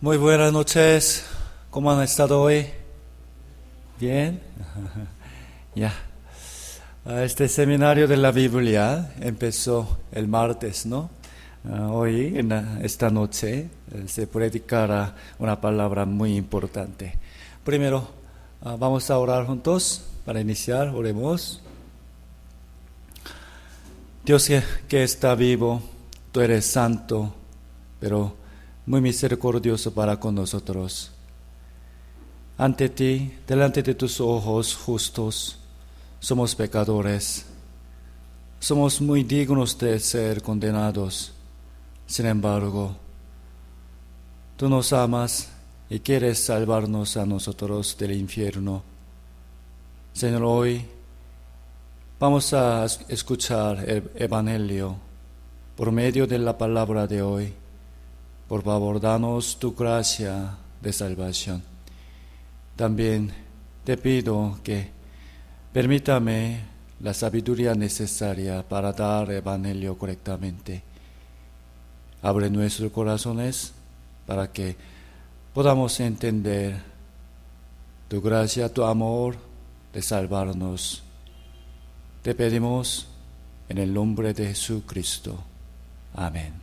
Muy buenas noches. ¿Cómo han estado hoy? Bien. Ya. Este seminario de la Biblia empezó el martes, ¿no? Hoy, esta noche, se predicará una palabra muy importante. Primero, vamos a orar juntos para iniciar. Oremos. Dios que está vivo, tú eres santo, pero muy misericordioso para con nosotros. Ante ti, delante de tus ojos justos, somos pecadores. Somos muy dignos de ser condenados. Sin embargo, tú nos amas y quieres salvarnos a nosotros del infierno. Señor, hoy vamos a escuchar el Evangelio por medio de la palabra de hoy. Por favor, danos tu gracia de salvación. También te pido que permítame la sabiduría necesaria para dar el Evangelio correctamente. Abre nuestros corazones para que podamos entender tu gracia, tu amor de salvarnos. Te pedimos en el nombre de Jesucristo. Amén.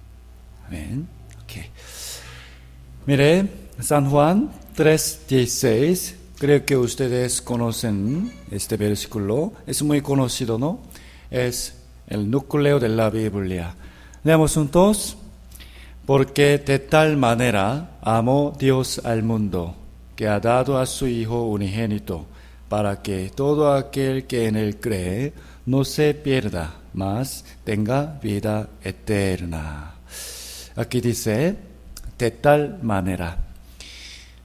Amén. Okay. Mire, San Juan 3:16, creo que ustedes conocen este versículo, es muy conocido, ¿no? Es el núcleo de la Biblia. Leamos juntos. Porque de tal manera amó Dios al mundo, que ha dado a su Hijo unigénito, para que todo aquel que en él cree no se pierda, mas tenga vida eterna. Aquí dice, de tal manera.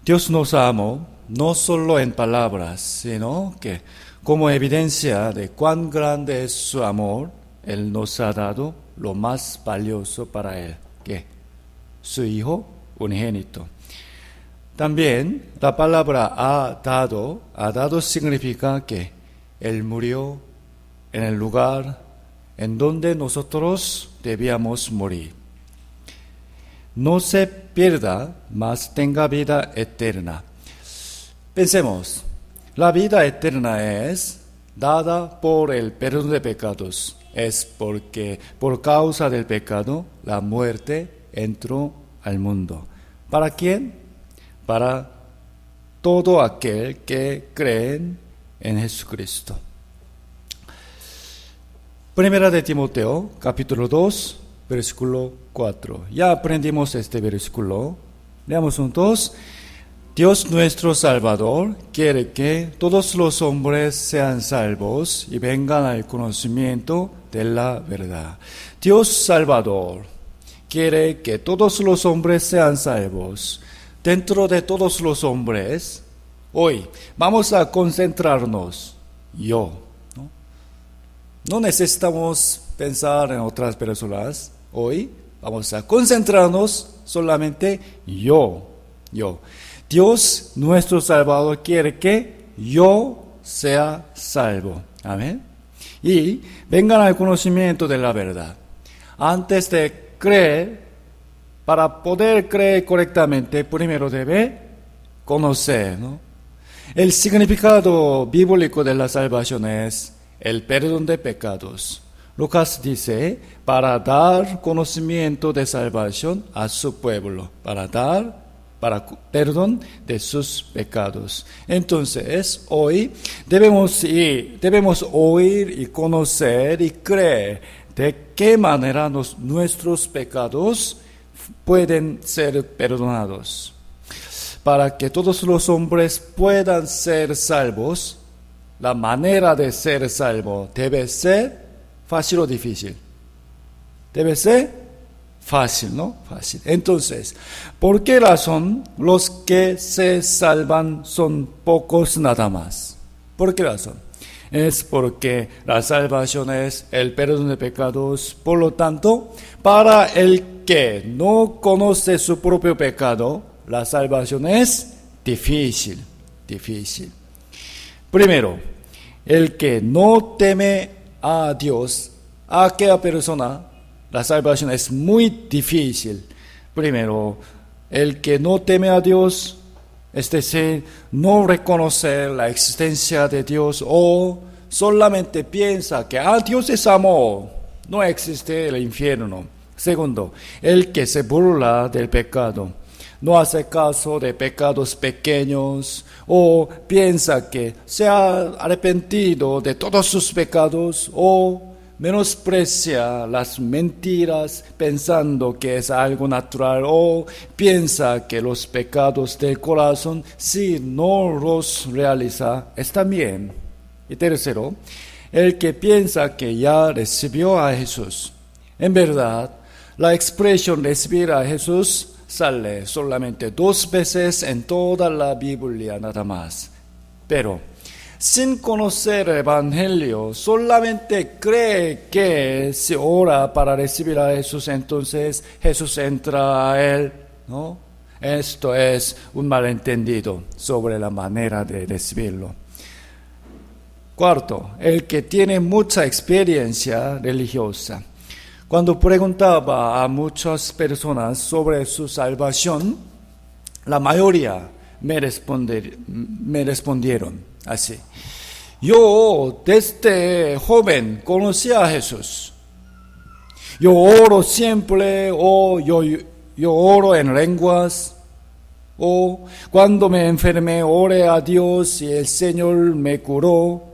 Dios nos amó, no solo en palabras, sino que como evidencia de cuán grande es su amor, Él nos ha dado lo más valioso para Él, que su Hijo unigénito. También la palabra ha dado significa que Él murió en el lugar en donde nosotros debíamos morir. No se pierda, mas tenga vida eterna. Pensemos, la vida eterna es dada por el perdón de pecados. Es porque por causa del pecado la muerte entró al mundo. ¿Para quién? Para todo aquel que cree en Jesucristo. Primera de Timoteo, capítulo 2, versículo 4. Ya aprendimos este versículo. Leamos juntos. Dios nuestro Salvador quiere que todos los hombres sean salvos y vengan al conocimiento de la verdad. Dios Salvador quiere que todos los hombres sean salvos. Dentro de todos los hombres, hoy vamos a concentrarnos. No necesitamos pensar en otras personas. Hoy vamos a concentrarnos solamente yo. Dios, nuestro Salvador, quiere que yo sea salvo. Amén. Y vengan al conocimiento de la verdad. Antes de creer, para poder creer correctamente, primero debe conocer, ¿no? El significado bíblico de la salvación es el perdón de pecados. Lucas dice, para dar conocimiento de salvación a su pueblo, para perdón de sus pecados. Entonces, hoy debemos oír y conocer y creer de qué manera nuestros pecados pueden ser perdonados. Para que todos los hombres puedan ser salvos, la manera de ser salvo debe ser fácil o difícil. Debe ser fácil, ¿no? Fácil. Entonces, ¿por qué razón los que se salvan son pocos nada más? ¿Por qué razón? Es porque la salvación es el perdón de pecados. Por lo tanto, para el que no conoce su propio pecado, la salvación es difícil. Primero, el que no teme a Dios, a aquella persona, la salvación es muy difícil. Primero, El que no teme a Dios, es decir, no reconoce la existencia de Dios o solamente piensa que Dios es amor, no existe el infierno. Segundo, el que se burla del pecado, no hace caso de pecados pequeños o piensa que se ha arrepentido de todos sus pecados o menosprecia las mentiras pensando que es algo natural o piensa que los pecados del corazón, si no los realiza, están bien. Y tercero, el que piensa que ya recibió a Jesús. En verdad, la expresión recibir a Jesús sale solamente 2 veces en toda la Biblia nada más. Pero sin conocer el Evangelio, solamente cree que si ora para recibir a Jesús, entonces Jesús entra a él, ¿no? Esto es un malentendido sobre la manera de recibirlo. Cuarto, el que tiene mucha experiencia religiosa. Cuando preguntaba a muchas personas sobre su salvación, la mayoría me respondieron así: yo desde joven conocí a Jesús. Yo oro siempre, o yo oro en lenguas, o cuando me enfermé oré a Dios y el Señor me curó.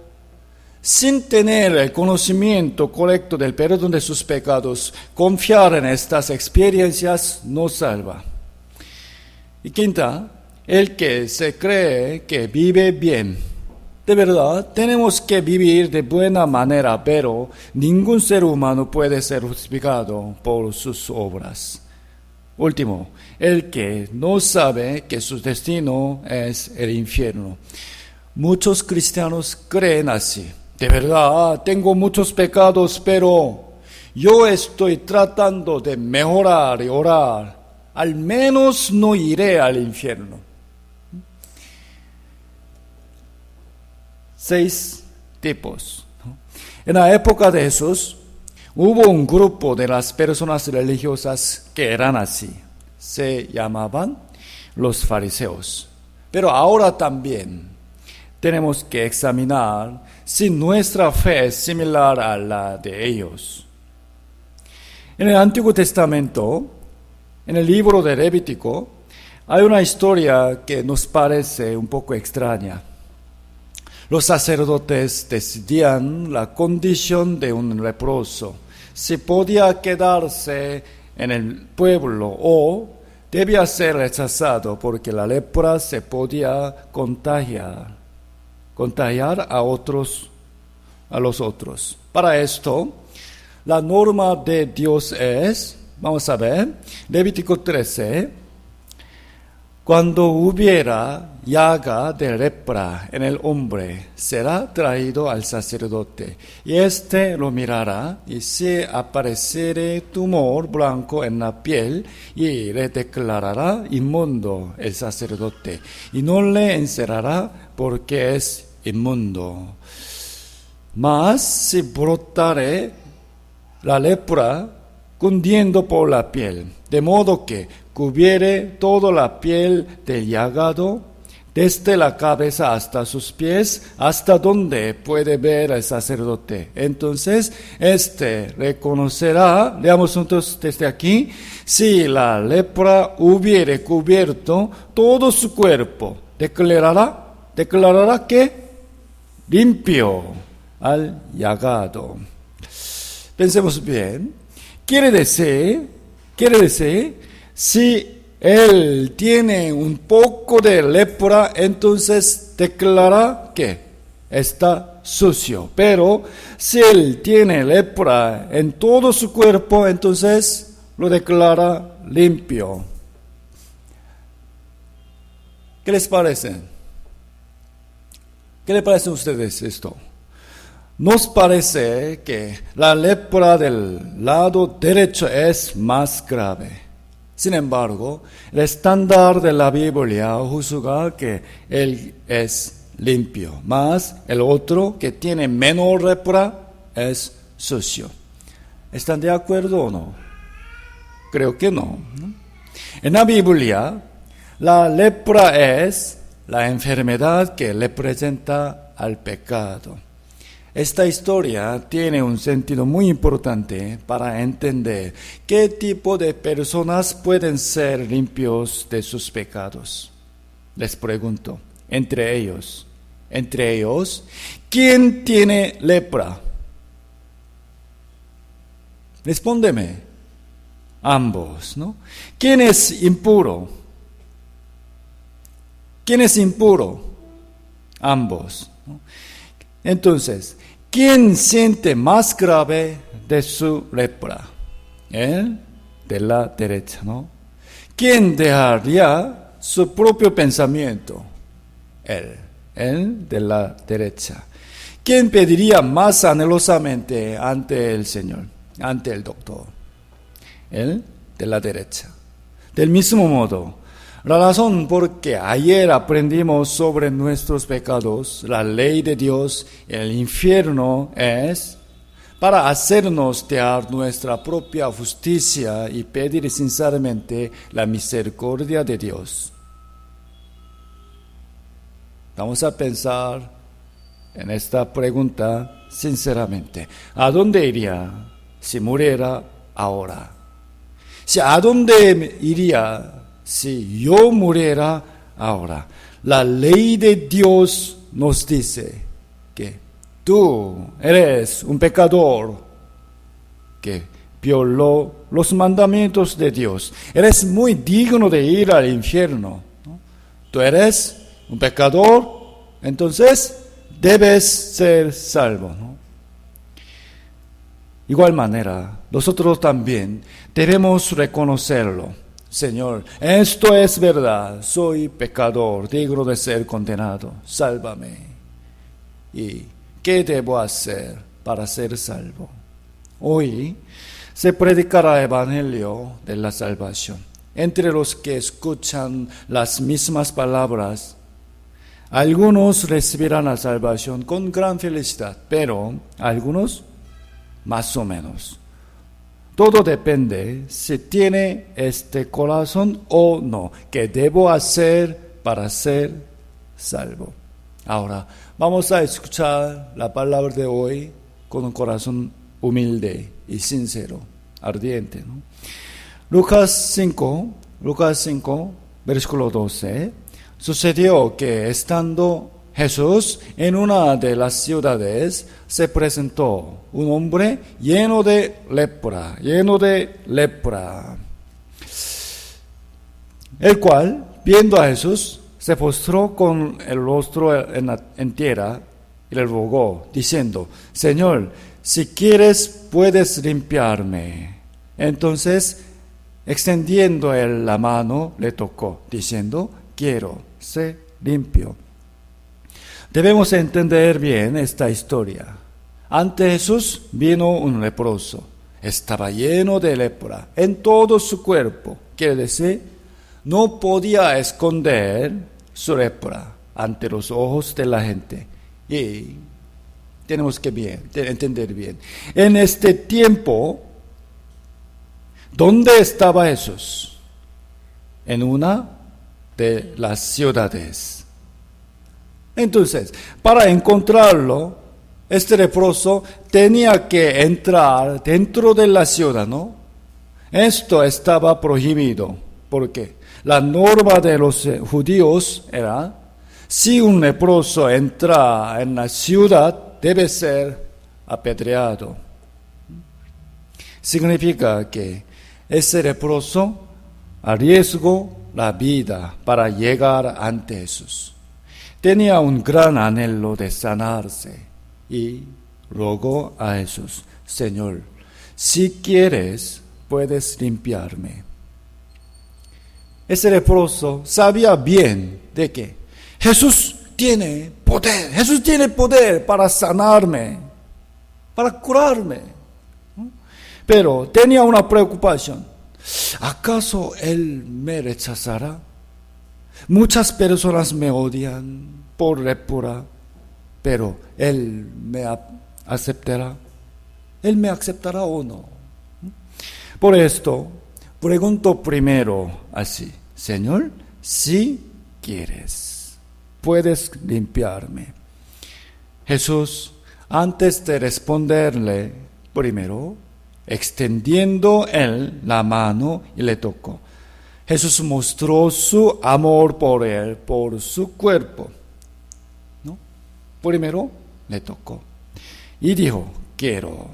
Sin tener el conocimiento correcto del perdón de sus pecados, confiar en estas experiencias no salva. Y quinta, el que se cree que vive bien. De verdad, tenemos que vivir de buena manera, pero ningún ser humano puede ser justificado por sus obras. Último, el que no sabe que su destino es el infierno. Muchos cristianos creen así. De verdad, tengo muchos pecados, pero yo estoy tratando de mejorar y orar. Al menos no iré al infierno. 6 tipos. En la época de Jesús, hubo un grupo de las personas religiosas que eran así. Se llamaban los fariseos. Pero ahora también tenemos que examinar si nuestra fe es similar a la de ellos. En el Antiguo Testamento, en el libro de Levítico, hay una historia que nos parece un poco extraña. Los sacerdotes decidían la condición de un leproso, si podía quedarse en el pueblo o debía ser rechazado porque la lepra se podía contagiar a los otros. Para esto, la norma de Dios es, vamos a ver, Levítico 13, cuando hubiera llaga de lepra en el hombre, será traído al sacerdote, y éste lo mirará, y si apareciere tumor blanco en la piel, y le declarará inmundo el sacerdote, y no le encerrará porque es inmundo. Mas si brotare la lepra cundiendo por la piel, de modo que cubriere toda la piel del llagado, desde la cabeza hasta sus pies, hasta donde puede ver el sacerdote. Entonces, reconocerá, leamos juntos desde aquí, si la lepra hubiere cubierto todo su cuerpo, declarará que limpio al llagado. Pensemos bien. Quiere decir, si él tiene un poco de lepra, entonces declara que está sucio. Pero si él tiene lepra en todo su cuerpo, entonces lo declara limpio. ¿Qué les parece? ¿Qué les parece a ustedes esto? Nos parece que la lepra del lado derecho es más grave. Sin embargo, el estándar de la Biblia juzga que él es limpio, más el otro que tiene menor lepra es sucio. ¿Están de acuerdo o no? Creo que no. En la Biblia, la lepra es la enfermedad que representa al pecado. Esta historia tiene un sentido muy importante para entender qué tipo de personas pueden ser limpios de sus pecados. Les pregunto, entre ellos, ¿quién tiene lepra? Respóndeme. Ambos, ¿no? ¿Quién es impuro? ¿Quién es impuro? Ambos, ¿no? Entonces, ¿quién siente más grave de su lepra? Él de la derecha, ¿no? ¿Quién dejaría su propio pensamiento? Él de la derecha. ¿Quién pediría más anhelosamente ante el Señor, ante el doctor? Él de la derecha. Del mismo modo, la razón por que ayer aprendimos sobre nuestros pecados, la ley de Dios y el infierno es para hacernos dar nuestra propia justicia y pedir sinceramente la misericordia de Dios. Vamos a pensar en esta pregunta sinceramente. ¿A dónde iría si muriera ahora? ¿A dónde iría si yo muriera ahora? La ley de Dios nos dice que tú eres un pecador que violó los mandamientos de Dios. Eres muy digno de ir al infierno, ¿no? Tú eres un pecador, entonces debes ser salvo, ¿no? Igual manera, nosotros también debemos reconocerlo. Señor, esto es verdad, soy pecador, digno de ser condenado, sálvame. ¿Y qué debo hacer para ser salvo? Hoy se predicará el Evangelio de la salvación. Entre los que escuchan las mismas palabras, algunos recibirán la salvación con gran felicidad, pero algunos más o menos. Todo depende si tiene este corazón o no. ¿Qué debo hacer para ser salvo? Ahora, vamos a escuchar la palabra de hoy con un corazón humilde y sincero, ardiente, ¿no? Lucas 5, versículo 12. Sucedió que estando Jesús en una de las ciudades se presentó un hombre lleno de lepra, el cual, viendo a Jesús, se postró con el rostro en tierra y le rogó, diciendo: Señor, si quieres puedes limpiarme. Entonces, extendiendo él la mano, le tocó, diciendo: quiero, sé limpio. Debemos entender bien esta historia. Ante Jesús vino un leproso. Estaba lleno de lepra en todo su cuerpo. Quiere decir, no podía esconder su lepra ante los ojos de la gente. Y tenemos que entender bien. En este tiempo, ¿dónde estaba Jesús? En una de las ciudades. Entonces, para encontrarlo, este leproso tenía que entrar dentro de la ciudad, ¿no? Esto estaba prohibido, porque la norma de los judíos era: si un leproso entra en la ciudad, debe ser apedreado. Significa que ese leproso arriesgó la vida para llegar ante Jesús. Tenía un gran anhelo de sanarse y rogó a Jesús: Señor, si quieres, puedes limpiarme. Ese leproso sabía bien de que Jesús tiene poder para sanarme, para curarme. Pero tenía una preocupación: ¿acaso Él me rechazará? Muchas personas me odian por lepra, pero Él me aceptará. ¿Él me aceptará o no? Por esto, Pregunto primero así, Señor, si quieres, puedes limpiarme. Jesús, antes de responderle, primero, extendiendo él la mano y le tocó. Jesús mostró su amor por él, por su cuerpo. ¿No? Primero le tocó y dijo, quiero.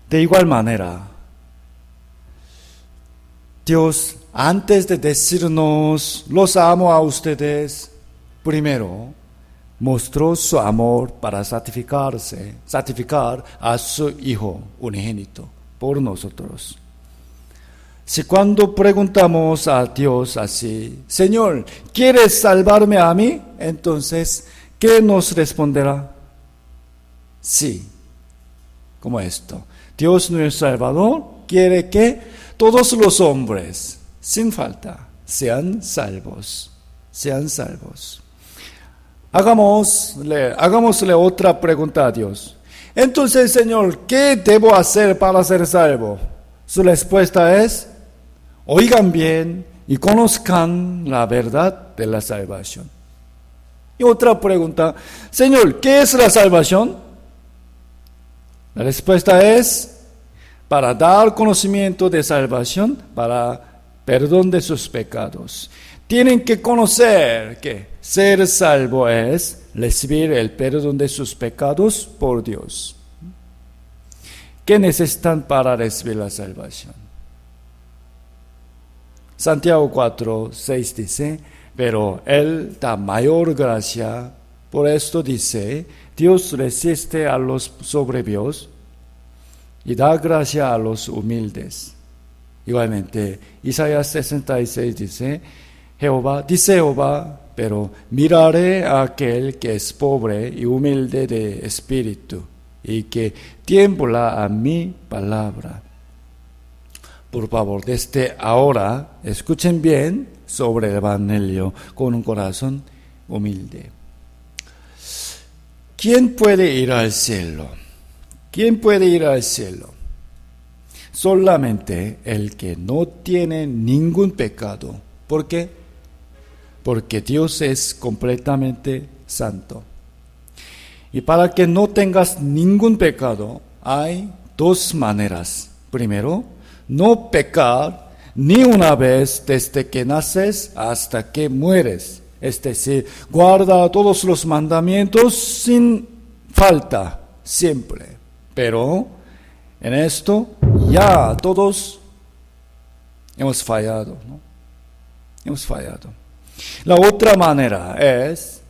De igual manera, Dios, antes de decirnos, los amo a ustedes, primero mostró su amor para santificar a su Hijo unigénito por nosotros. Si cuando preguntamos a Dios así, Señor, ¿quieres salvarme a mí? Entonces, ¿qué nos responderá? Sí, como esto. Dios nuestro Salvador quiere que todos los hombres, sin falta, sean salvos. Hagámosle otra pregunta a Dios. Entonces, Señor, ¿qué debo hacer para ser salvo? Su respuesta es, oigan bien y conozcan la verdad de la salvación. Y otra pregunta, Señor, ¿qué es la salvación? La respuesta es, para dar conocimiento de salvación, para perdón de sus pecados. Tienen que conocer que ser salvo es recibir el perdón de sus pecados por Dios. ¿Qué necesitan para recibir la salvación? Santiago 4:6 dice, pero Él da mayor gracia, por esto dice, Dios resiste a los soberbios y da gracia a los humildes. Igualmente, Isaías 66 dice, Jehová, pero miraré a aquel que es pobre y humilde de espíritu y que tiembla a mi palabra. Por favor, desde ahora, escuchen bien sobre el Evangelio con un corazón humilde. ¿Quién puede ir al cielo? ¿Quién puede ir al cielo? Solamente el que no tiene ningún pecado. ¿Por qué? Porque Dios es completamente santo. Y para que no tengas ningún pecado, hay dos maneras. Primero, no pecar ni una vez desde que naces hasta que mueres. Es decir, guarda todos los mandamientos sin falta, siempre. Pero en esto ya todos hemos fallado, ¿no? Hemos fallado. La otra manera es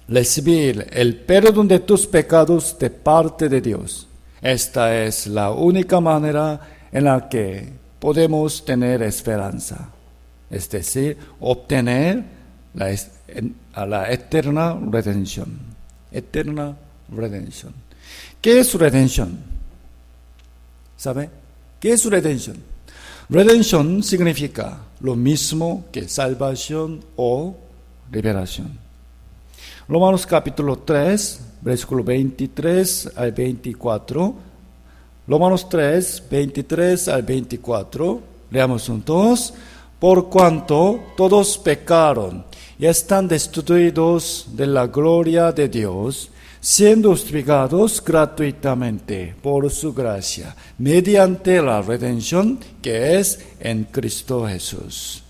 recibir el perdón de tus pecados de parte de Dios. Esta es la única manera en la que podemos tener esperanza, es decir, obtener la eterna redención. Eterna redención. ¿Qué es redención? ¿Sabe? ¿Qué es redención? Redención significa lo mismo que salvación o liberación. Romanos capítulo 3, versículo 23 al 24. Romanos 3, 23 al 24. Leamos juntos. Por cuanto todos pecaron y están destituidos de la gloria de Dios, siendo justificados gratuitamente por su gracia, mediante la redención que es en Cristo Jesús.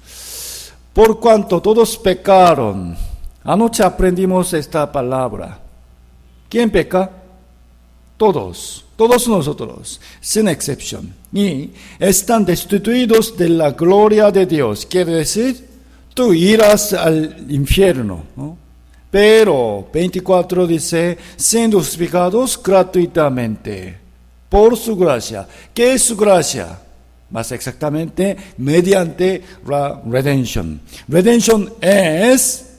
Por cuanto todos pecaron, anoche aprendimos esta palabra. ¿Quién peca? Todos nosotros, sin excepción. Y están destituidos de la gloria de Dios. Quiere decir, tú irás al infierno, ¿no? Pero 24 dice, siendo justificados gratuitamente por su gracia. ¿Qué es su gracia? Más exactamente, mediante la redención. Redención es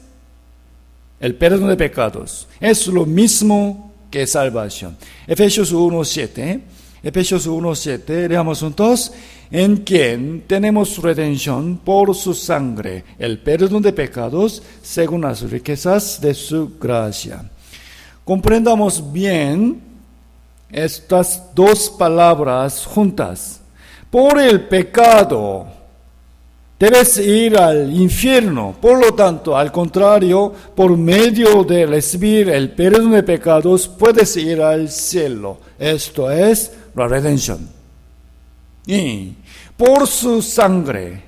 el perdón de pecados. Es lo mismo que salvación. Efesios 1:7, leamos juntos. En quien tenemos redención por su sangre, el perdón de pecados, según las riquezas de su gracia. Comprendamos bien estas dos palabras juntas. Por el pecado debes ir al infierno. Por lo tanto, al contrario, por medio de recibir el perdón de pecados, puedes ir al cielo. Esto es la redención. Y por su sangre,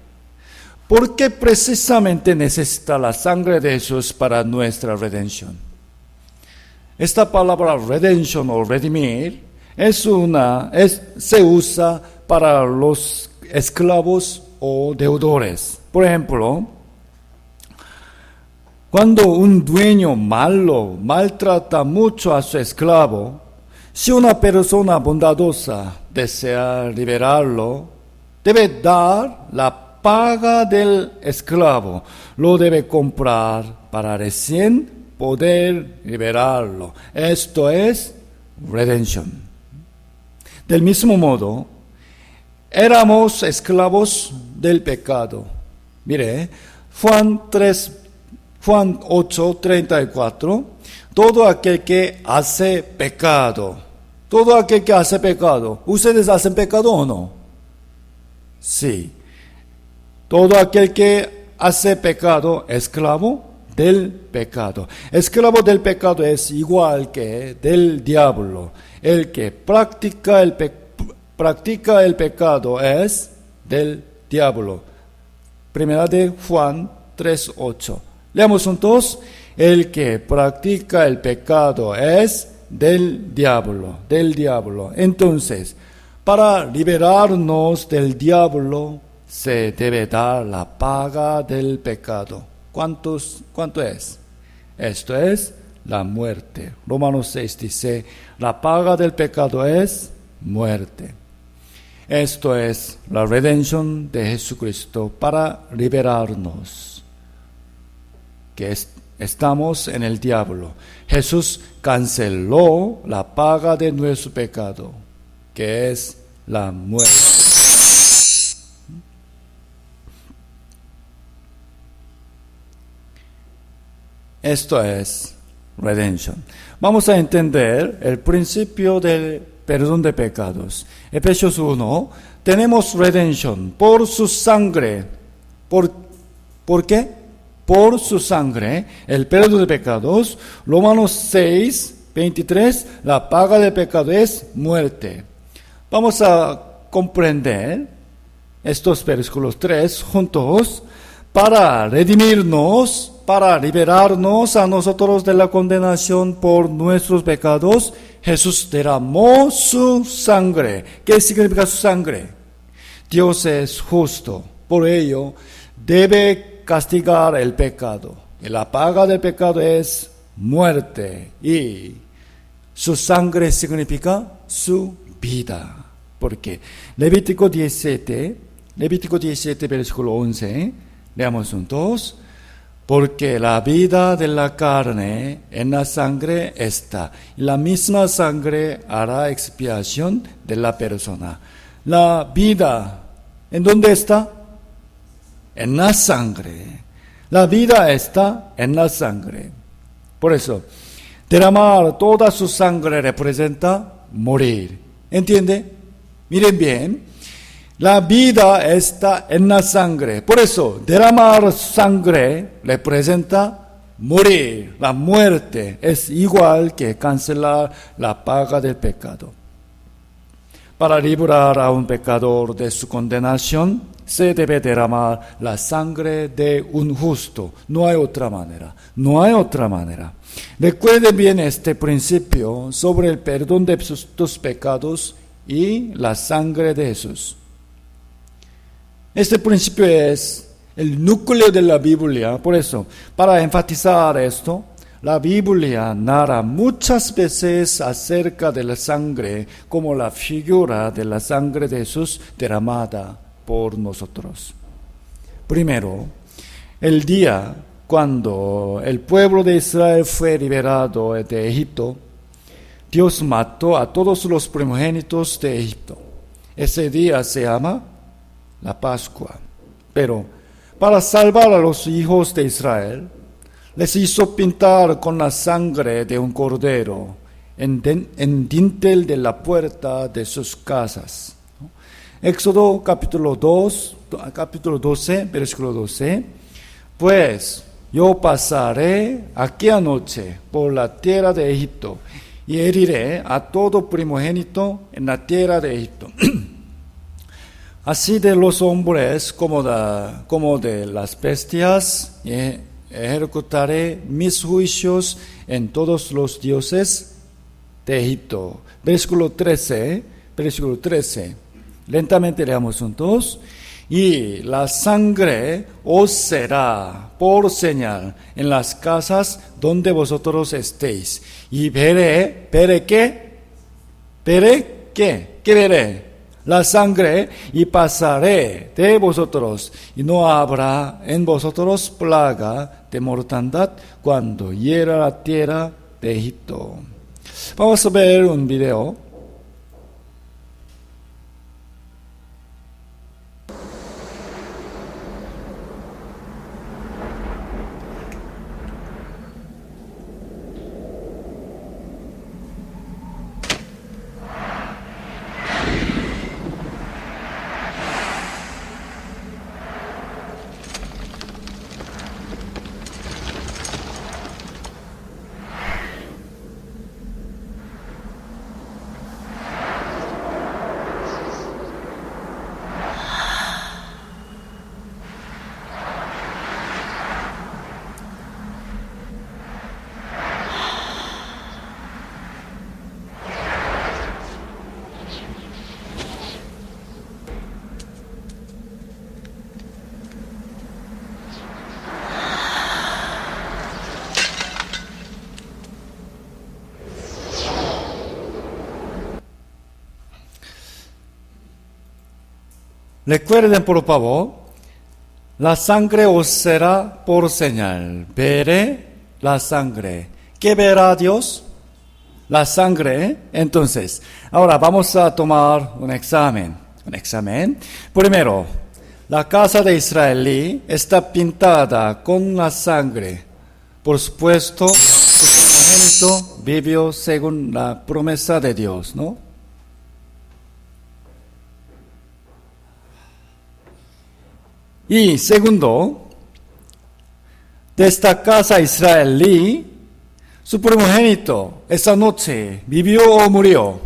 ¿por qué precisamente necesita la sangre de Jesús para nuestra redención? Esta palabra redención o redimir se usa para los esclavos o deudores. Por ejemplo, cuando un dueño malo maltrata mucho a su esclavo, si una persona bondadosa desea liberarlo, debe dar la paga del esclavo. Lo debe comprar para recién poder liberarlo. Esto es redención. Del mismo modo, éramos esclavos del pecado. Mire, Juan 8:34, todo aquel que hace pecado, ¿ustedes hacen pecado o no? Sí. Todo aquel que hace pecado, esclavo del pecado. Esclavo del pecado es igual que del diablo. El que practica el pecado es del diablo. Primera de Juan 3:8. Leamos juntos. El que practica el pecado es del diablo. Entonces, para liberarnos del diablo, se debe dar la paga del pecado. ¿Cuánto es? Esto es la muerte. Romanos 6 dice, la paga del pecado es muerte. Esto es la redención de Jesucristo para liberarnos, que estamos en el diablo. Jesús canceló la paga de nuestro pecado, que es la muerte. Esto es redención. Vamos a entender el principio del perdón de pecados. Efesios 1, tenemos redención por su sangre. ¿Por qué? Por su sangre, el perdón de pecados. Romanos 6:23, la paga del pecado es muerte. Vamos a comprender estos versículos 3 juntos para redimirnos, para liberarnos a nosotros de la condenación por nuestros pecados. Jesús derramó su sangre. ¿Qué significa su sangre? Dios es justo, por ello debe castigar el pecado. Y la paga del pecado es muerte. Y su sangre significa su vida. Porque Levítico 17, versículo 11, leamos juntos. Porque la vida de la carne en la sangre está, y la misma sangre hará expiación de la persona. La vida, ¿en dónde está? En la sangre. La vida está en la sangre. Por eso, derramar toda su sangre representa morir. ¿Entiende? Miren bien. La vida está en la sangre. Por eso, derramar sangre representa morir. La muerte es igual que cancelar la paga del pecado. Para librar a un pecador de su condenación, se debe derramar la sangre de un justo. No hay otra manera. Recuerden bien este principio sobre el perdón de tus pecados y la sangre de Jesús. Este principio es el núcleo de la Biblia. Por eso, para enfatizar esto, la Biblia narra muchas veces acerca de la sangre como la figura de la sangre de Jesús derramada por nosotros. Primero, el día cuando el pueblo de Israel fue liberado de Egipto, Dios mató a todos los primogénitos de Egipto. Ese día se llama la Pascua. Pero para salvar a los hijos de Israel, les hizo pintar con la sangre de un cordero en dintel de la puerta de sus casas. Éxodo capítulo 12, versículo 12. Pues yo pasaré aquella noche por la tierra de Egipto y heriré a todo primogénito en la tierra de Egipto. Así de los hombres como de las bestias, ejecutaré mis juicios en todos los dioses de Egipto. Versículo 13. Lentamente leamos juntos. Y la sangre os será por señal en las casas donde vosotros estéis. Y veré ¿qué? ¿Qué veré? La sangre, y pasaré de vosotros, y no habrá en vosotros plaga de mortandad cuando hiera la tierra de Egipto. Vamos a ver un video. Recuerden, por favor, la sangre os será por señal. Veré la sangre. ¿Qué verá Dios? La sangre. Entonces, ahora vamos a tomar un examen. Primero, la casa de Israel está pintada con la sangre. Por supuesto, su primogénito vivió según la promesa de Dios, ¿no? Y segundo, de esta casa israelí, su primogénito, esa noche, ¿vivió o murió?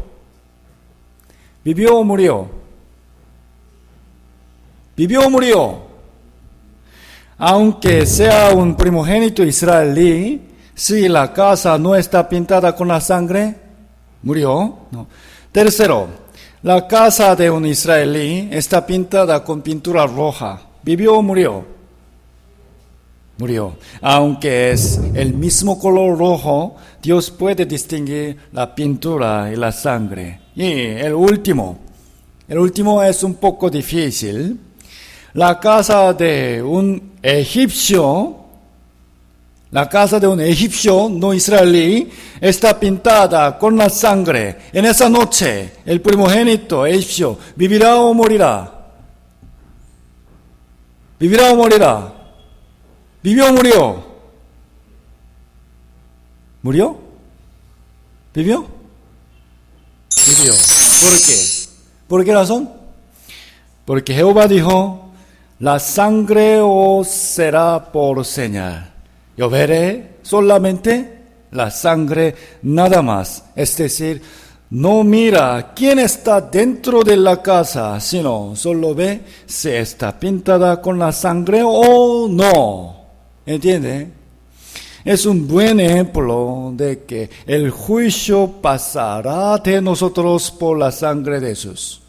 ¿Vivió o murió? ¿Vivió o murió? Aunque sea un primogénito israelí, si la casa no está pintada con la sangre, ¿murió? No. Tercero, la casa de un israelí está pintada con pintura roja. ¿Vivió o murió? Murió. Aunque es el mismo color rojo, Dios puede distinguir la pintura y la sangre. Y el último es un poco difícil. La casa de un egipcio, no israelí, está pintada con la sangre. En esa noche, el primogénito egipcio, ¿vivirá o morirá? ¿Vivirá o morirá? ¿Vivió o murió? ¿Murió? ¿Vivió? Vivió. ¿Por qué? ¿Por qué razón? Porque Jehová dijo, la sangre os será por señal. Yo veré solamente la sangre, nada más. Es decir, no mira quién está dentro de la casa, sino solo ve si está pintada con la sangre o no. ¿Entiende? Es un buen ejemplo de que el juicio pasará de nosotros por la sangre de Jesús.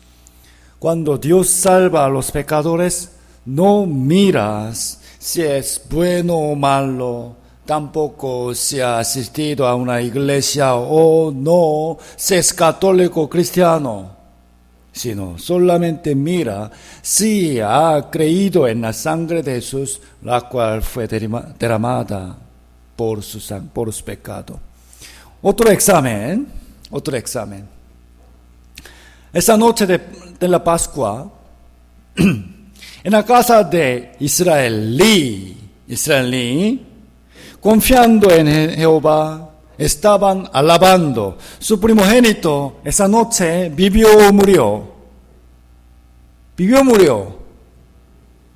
Cuando Dios salva a los pecadores, no miras si es bueno o malo, tampoco si ha asistido a una iglesia o no, si es católico o cristiano, sino solamente mira si ha creído en la sangre de Jesús, la cual fue derramada por su pecado. Otro examen. Esa noche de la Pascua, en la casa de israelí, confiando en Jehová, estaban alabando. Su primogénito esa noche vivió o murió. vivió o murió?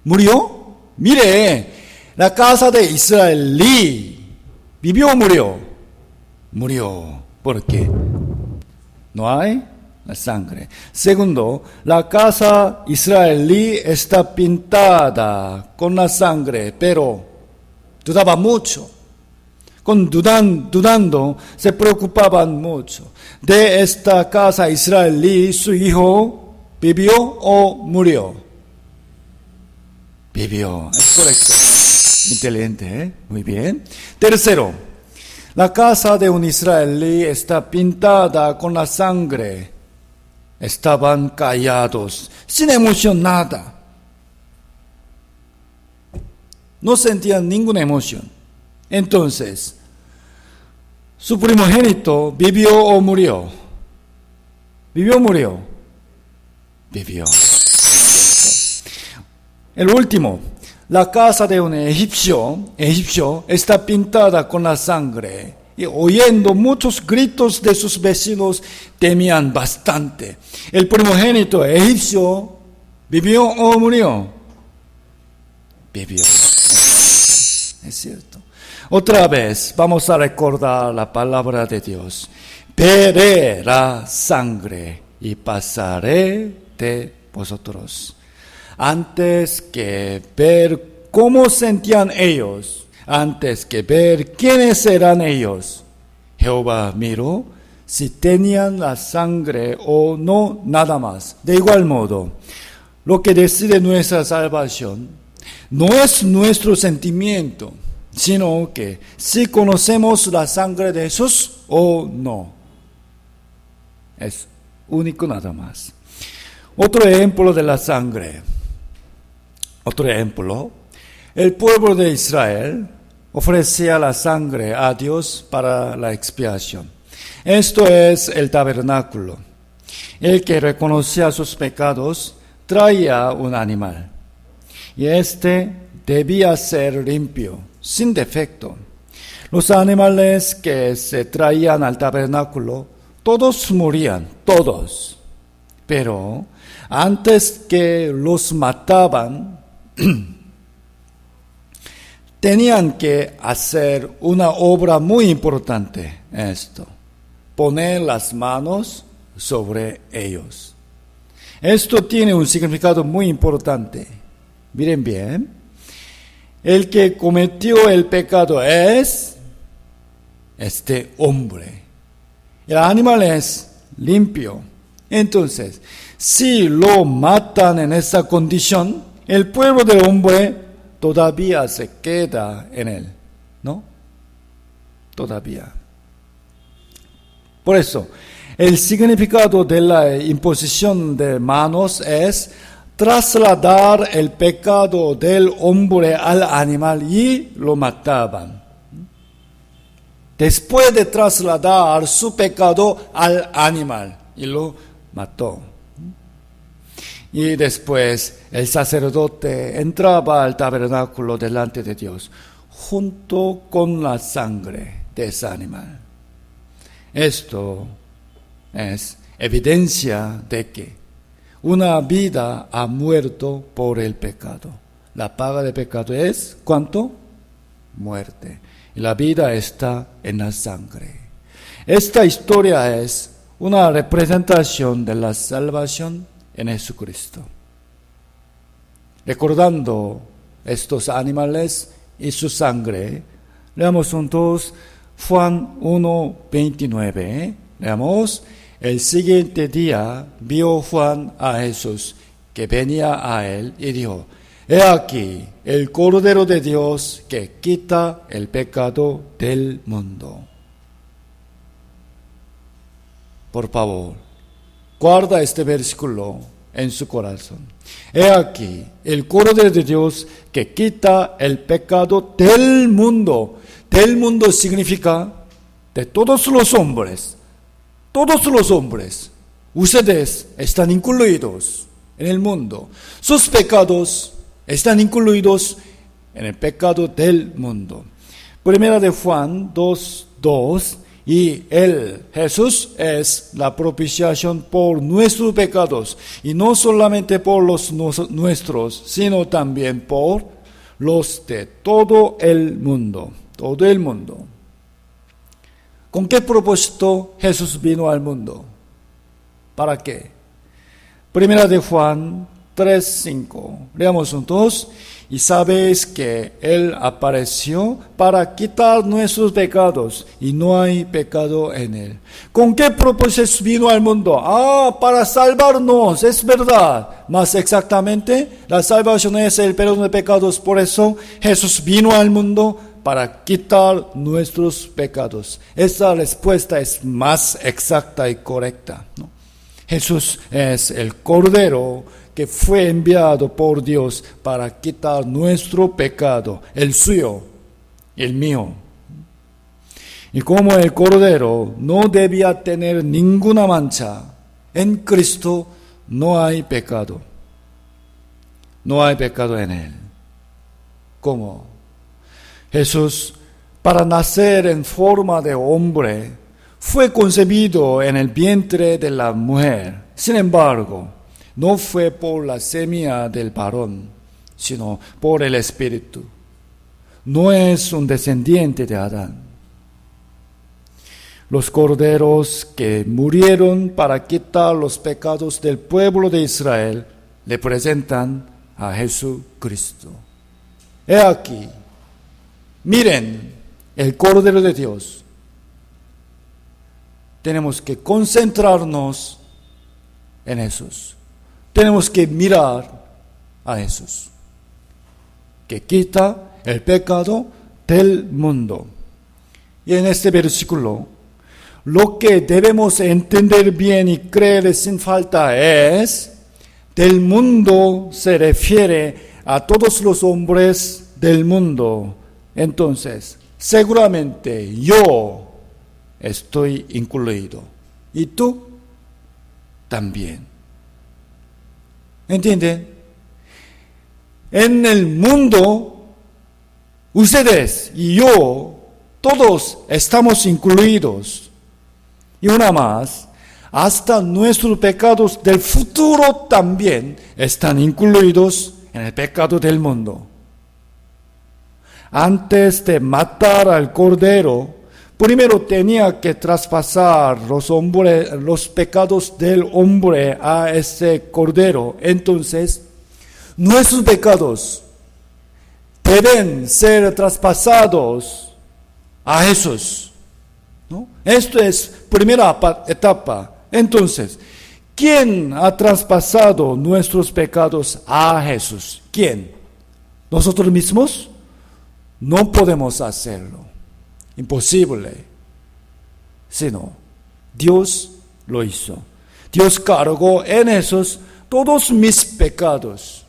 ¿Murió? Mire, la casa de Israelí, ¿vivió o murió? Murió. ¿Por qué? No hay la sangre. Segundo, la casa israelí está pintada con la sangre, pero dudaba mucho. Dudando, se preocupaban mucho. De esta casa israelí, su hijo vivió o murió. Vivió, es correcto. Inteligente, ¿eh? Muy bien. Tercero, la casa de un israelí está pintada con la sangre. Estaban callados, sin emoción, nada. No sentían ninguna emoción. Entonces, su primogénito vivió o murió. ¿Vivió o murió? Vivió. El último, la casa de un egipcio está pintada con la sangre. Y oyendo muchos gritos de sus vecinos, temían bastante. El primogénito egipcio vivió o murió. Vivió. Es cierto. Otra vez vamos a recordar la palabra de Dios. Veré la sangre y pasaré de vosotros. Antes que ver cómo sentían ellos, antes que ver quiénes eran ellos, Jehová miró si tenían la sangre o no, nada más. De igual modo, lo que decide nuestra salvación no es nuestro sentimiento, sino que si conocemos la sangre de Jesús o no. Es único nada más. Otro ejemplo de la sangre. Otro ejemplo. El pueblo de Israel ofrecía la sangre a Dios para la expiación. Esto es el tabernáculo. El que reconocía sus pecados traía un animal. Y este debía ser limpio, sin defecto. Los animales que se traían al tabernáculo, todos morían, todos. Pero antes que los mataban, tenían que hacer una obra muy importante, esto, poner las manos sobre ellos. Esto tiene un significado muy importante. Miren bien, el que cometió el pecado es este hombre. El animal es limpio. Entonces, si lo matan en esa condición, el pueblo del hombre todavía se queda en él, ¿no? Todavía. Por eso, el significado de la imposición de manos es trasladar el pecado del hombre al animal y lo mataban. Después de trasladar su pecado al animal y lo mató. Y después el sacerdote entraba al tabernáculo delante de Dios junto con la sangre de ese animal. Esto es evidencia de que una vida ha muerto por el pecado. La paga del pecado es, ¿cuánto? Muerte. Y la vida está en la sangre. Esta historia es una representación de la salvación en Jesucristo. Recordando estos animales y su sangre, leamos juntos Juan 1:29. Leamos. El siguiente día vio Juan a Jesús que venía a él y dijo: He aquí el Cordero de Dios que quita el pecado del mundo. Por favor, guarda este versículo en su corazón. He aquí el Cordero de Dios que quita el pecado del mundo. Del mundo significa de todos los hombres. Todos los hombres, ustedes están incluidos en el mundo. Sus pecados están incluidos en el pecado del mundo. Primera de Juan 2:2. Y Él, Jesús, es la propiciación por nuestros pecados. Y no solamente por los nuestros, sino también por los de todo el mundo. Todo el mundo. ¿Con qué propósito Jesús vino al mundo? ¿Para qué? Primera de Juan 3:5. Leamos juntos. Y sabéis que Él apareció para quitar nuestros pecados, y no hay pecado en Él. ¿Con qué propósito vino al mundo? Para salvarnos, es verdad. Más exactamente, la salvación es el perdón de pecados. Por eso Jesús vino al mundo para quitar nuestros pecados. Esa respuesta es más exacta y correcta, ¿no? Jesús es el Cordero que fue enviado por Dios para quitar nuestro pecado, el suyo, el mío. Y como el Cordero no debía tener ninguna mancha, en Cristo no hay pecado. No hay pecado en Él. ¿Cómo? Jesús, para nacer en forma de hombre, fue concebido en el vientre de la mujer. Sin embargo, no fue por la semilla del varón, sino por el Espíritu. No es un descendiente de Adán. Los corderos que murieron para quitar los pecados del pueblo de Israel le presentan a Jesucristo. He aquí, miren, el Cordero de Dios. Tenemos que concentrarnos en Jesús. Tenemos que mirar a Jesús, que quita el pecado del mundo. Y en este versículo, lo que debemos entender bien y creer sin falta es, del mundo se refiere a todos los hombres del mundo. Entonces, seguramente yo estoy incluido. ¿Y tú? También. ¿Entienden? En el mundo, ustedes y yo, todos estamos incluidos. Y una más, hasta nuestros pecados del futuro también están incluidos en el pecado del mundo. Antes de matar al Cordero, primero tenía que traspasar los pecados del hombre a ese Cordero. Entonces, nuestros pecados deben ser traspasados a Jesús, ¿no? Esto es primera etapa. Entonces, ¿quién ha traspasado nuestros pecados a Jesús? ¿Quién? ¿Nosotros mismos? No podemos hacerlo. Imposible. Sino, Dios lo hizo. Dios cargó en esos todos mis pecados.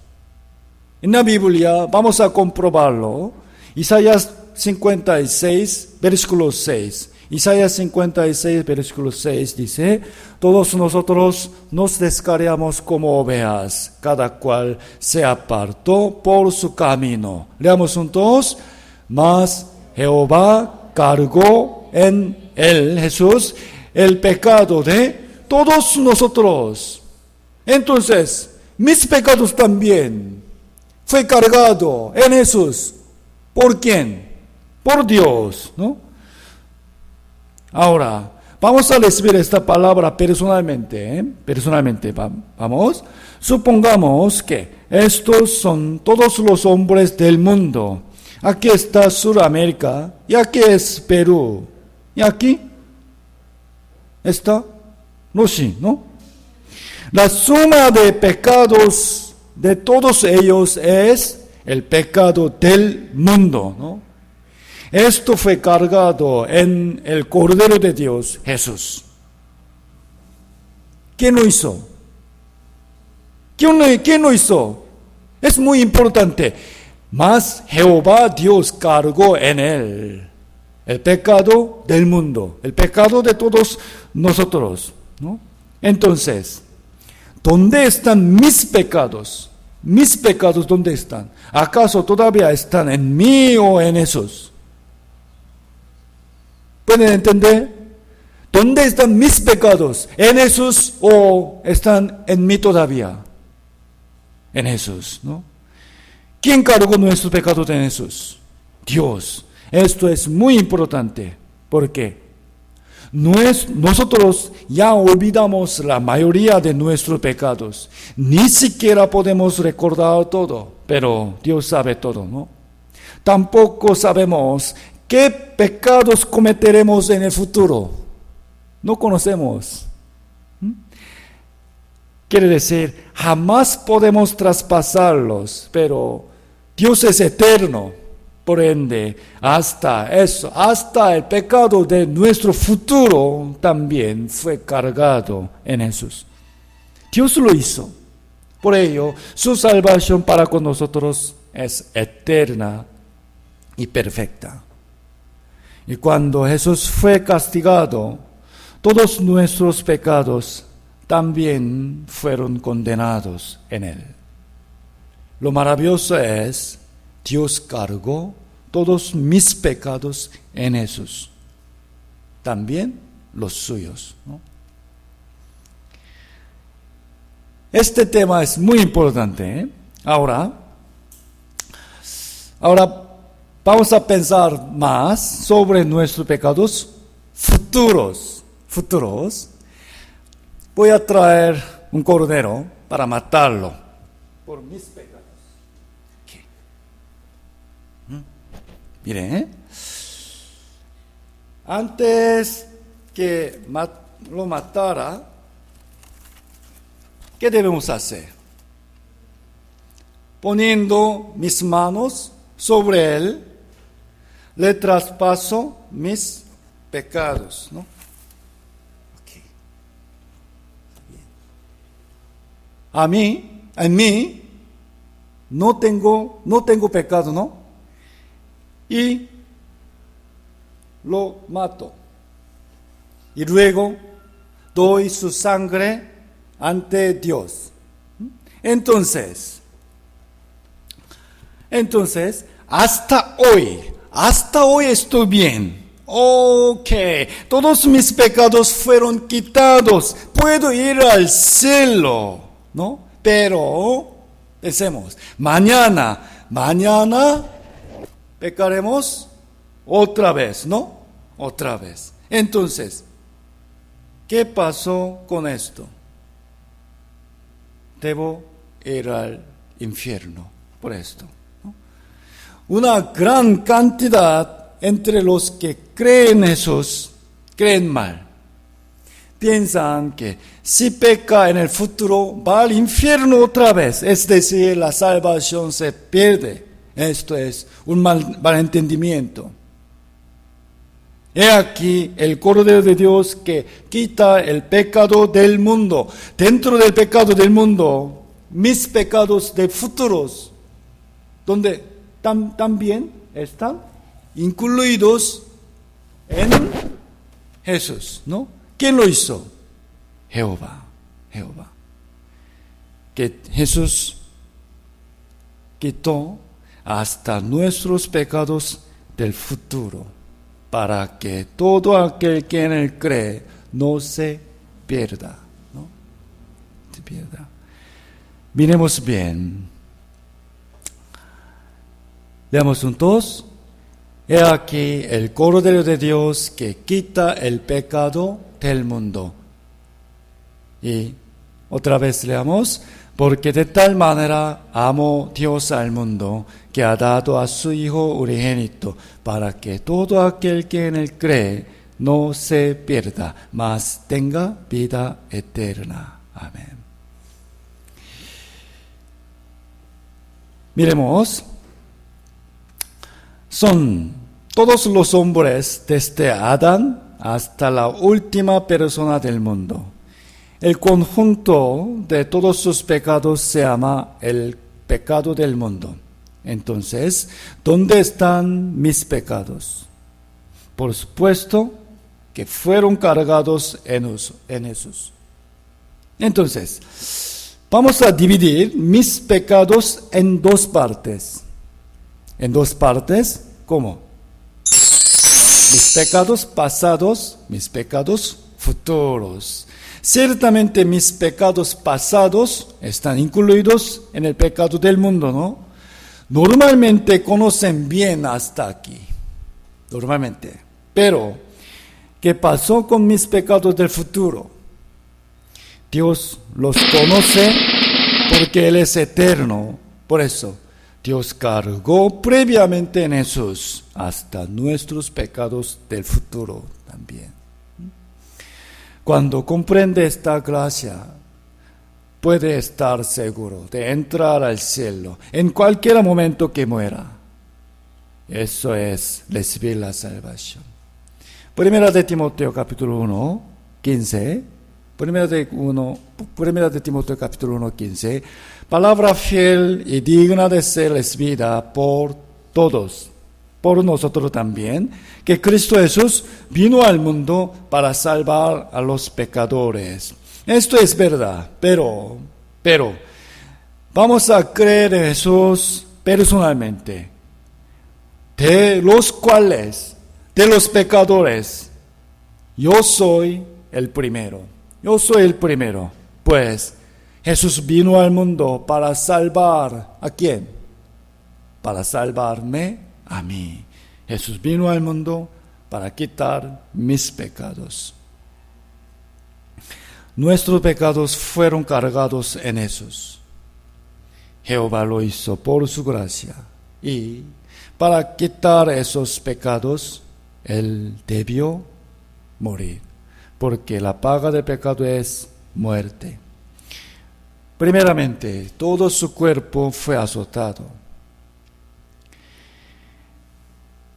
En la Biblia, vamos a comprobarlo. Isaías 56, versículo 6. Isaías 56, versículo 6 dice, todos nosotros nos descarriamos como ovejas, cada cual se apartó por su camino. Leamos juntos. Mas Jehová cargó en él, Jesús, el pecado de todos nosotros. Entonces, mis pecados también fue cargado en Jesús. ¿Por quién? Por Dios, ¿no? Ahora, vamos a recibir esta palabra personalmente, personalmente, vamos. Supongamos que estos son todos los hombres del mundo. Aquí está Sudamérica, y aquí es Perú, y aquí está Rusia, ¿no? La suma de pecados de todos ellos es el pecado del mundo, ¿no? Esto fue cargado en el Cordero de Dios, Jesús. ¿Quién lo hizo? ¿Quién lo hizo? Es muy importante. Mas Jehová Dios cargó en él el pecado del mundo, el pecado de todos nosotros, ¿no? Entonces, ¿dónde están mis pecados? ¿Mis pecados dónde están? ¿Acaso todavía están en mí o en esos? ¿Pueden entender? ¿Dónde están mis pecados? ¿En Jesús o están en mí todavía? En Jesús, ¿no? ¿Quién cargó nuestros pecados en Jesús? Dios. Esto es muy importante. ¿Por qué? Nosotros ya olvidamos la mayoría de nuestros pecados. Ni siquiera podemos recordar todo, pero Dios sabe todo, ¿no? Tampoco sabemos qué pecados cometeremos en el futuro. No conocemos. Quiere decir, jamás podemos traspasarlos, pero Dios es eterno. Por ende, hasta el pecado de nuestro futuro también fue cargado en Jesús. Dios lo hizo. Por ello, su salvación para con nosotros es eterna y perfecta. Y cuando Jesús fue castigado, todos nuestros pecados también fueron condenados en Él. Lo maravilloso es, Dios cargó todos mis pecados en Jesús, también los suyos, ¿no? Este tema es muy importante, ¿eh? Ahora vamos a pensar más sobre nuestros pecados futuros. Voy a traer un cordero para matarlo por mis pecados. Mire, antes que lo matara, ¿qué debemos hacer? Poniendo mis manos sobre él, le traspaso mis pecados, ¿no? Okay. En mí, no tengo pecado, ¿no? Y lo mato. Y luego doy su sangre ante Dios. Entonces, hasta hoy estoy bien. Ok, todos mis pecados fueron quitados. Puedo ir al cielo, ¿no? Pero, pensemos, mañana pecaremos otra vez, ¿no? Otra vez. Entonces, ¿qué pasó con esto? Debo ir al infierno por esto, ¿no? Una gran cantidad entre los que creen Jesús, creen mal. Piensan que si peca en el futuro va al infierno otra vez, es decir, la salvación se pierde. Esto es un malentendimiento. He aquí el Cordero de Dios que quita el pecado del mundo. Dentro del pecado del mundo, mis pecados de futuros, donde también están incluidos en Jesús, ¿no? ¿Quién lo hizo? Jehová. Que Jesús quitó hasta nuestros pecados del futuro, para que todo aquel que en él cree no se pierda, ¿no? Se pierda. Miremos bien. Leamos juntos. He aquí el Cordero de Dios que quita el pecado del mundo. Y otra vez leamos. Porque de tal manera amó Dios al mundo, que ha dado a su Hijo unigénito, para que todo aquel que en él cree no se pierda, mas tenga vida eterna. Amén. Miremos, son todos los hombres desde Adán hasta la última persona del mundo. El conjunto de todos sus pecados se llama el pecado del mundo. Entonces, ¿dónde están mis pecados? Por supuesto que fueron cargados en Jesús. Entonces, vamos a dividir mis pecados en dos partes. ¿En dos partes? ¿Cómo? mis pecados pasados, mis pecados futuros. Ciertamente mis pecados pasados están incluidos en el pecado del mundo, ¿no? Normalmente conocen bien hasta aquí. Normalmente. Pero, ¿qué pasó con mis pecados del futuro? Dios los conoce porque Él es eterno. Por eso, Dios cargó previamente en Jesús hasta nuestros pecados del futuro también. Cuando comprende esta gracia, puede estar seguro de entrar al cielo en cualquier momento que muera. Eso es recibir la salvación. Primera de Timoteo capítulo 1, 15. Primera de Timoteo capítulo 1, 15. Palabra fiel y digna de ser recibida por todos, por nosotros también, que Cristo Jesús vino al mundo para salvar a los pecadores. Esto es verdad, pero, vamos a creer en Jesús personalmente, de los cuales, de los pecadores, yo soy el primero. Yo soy el primero, pues Jesús vino al mundo para salvar, ¿a quién? Para salvarme a mí. Jesús vino al mundo para quitar mis pecados. Nuestros pecados fueron cargados en Jesús. Jehová lo hizo por su gracia. Y para quitar esos pecados, Él debió morir. Porque la paga del pecado es muerte. Primeramente, todo su cuerpo fue azotado.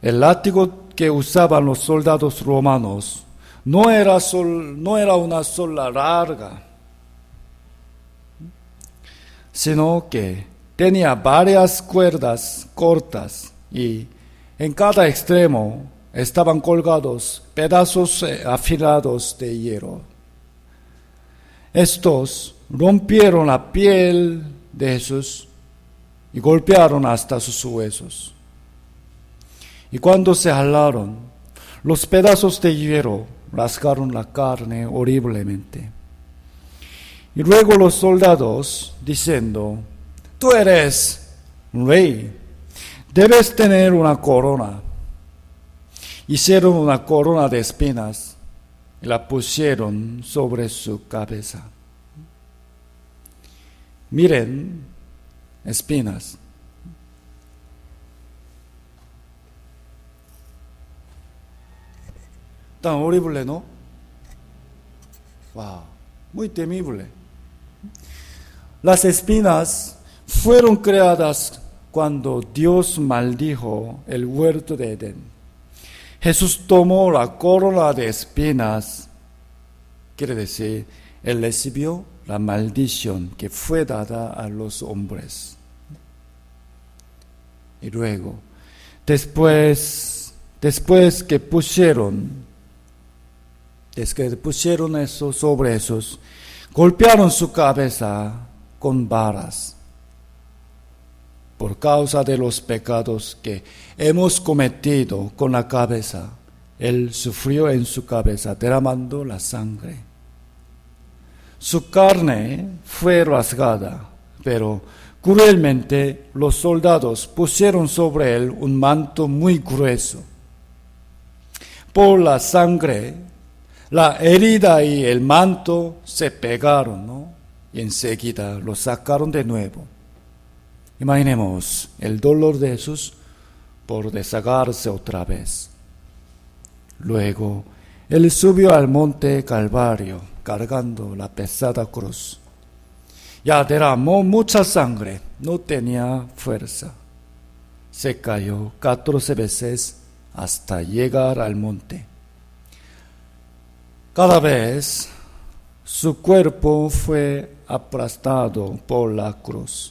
El látigo que usaban los soldados romanos no era una sola larga, sino que tenía varias cuerdas cortas y en cada extremo estaban colgados pedazos afilados de hierro. Estos rompieron la piel de Jesús y golpearon hasta sus huesos. Y cuando se jalaron, los pedazos de hierro rasgaron la carne horriblemente. Y luego los soldados, diciendo, tú eres un rey, debes tener una corona. Hicieron una corona de espinas y la pusieron sobre su cabeza. Miren, espinas. Tan horrible, ¿no? Wow, muy temible. Las espinas fueron creadas cuando Dios maldijo el huerto de Edén. Jesús tomó la corona de espinas, quiere decir, Él recibió la maldición que fue dada a los hombres. Y luego, después que pusieron eso sobre esos, golpearon su cabeza con varas. Por causa de los pecados que hemos cometido con la cabeza, Él sufrió en su cabeza, derramando la sangre. Su carne fue rasgada, pero cruelmente los soldados pusieron sobre Él un manto muy grueso. Por la sangre, la herida y el manto se pegaron, ¿no? Y enseguida lo sacaron de nuevo. Imaginemos el dolor de Jesús por deshacerse otra vez. Luego, Él subió al monte Calvario, cargando la pesada cruz. Ya derramó mucha sangre, no tenía fuerza. Se cayó 14 veces hasta llegar al monte. Cada vez su cuerpo fue aplastado por la cruz.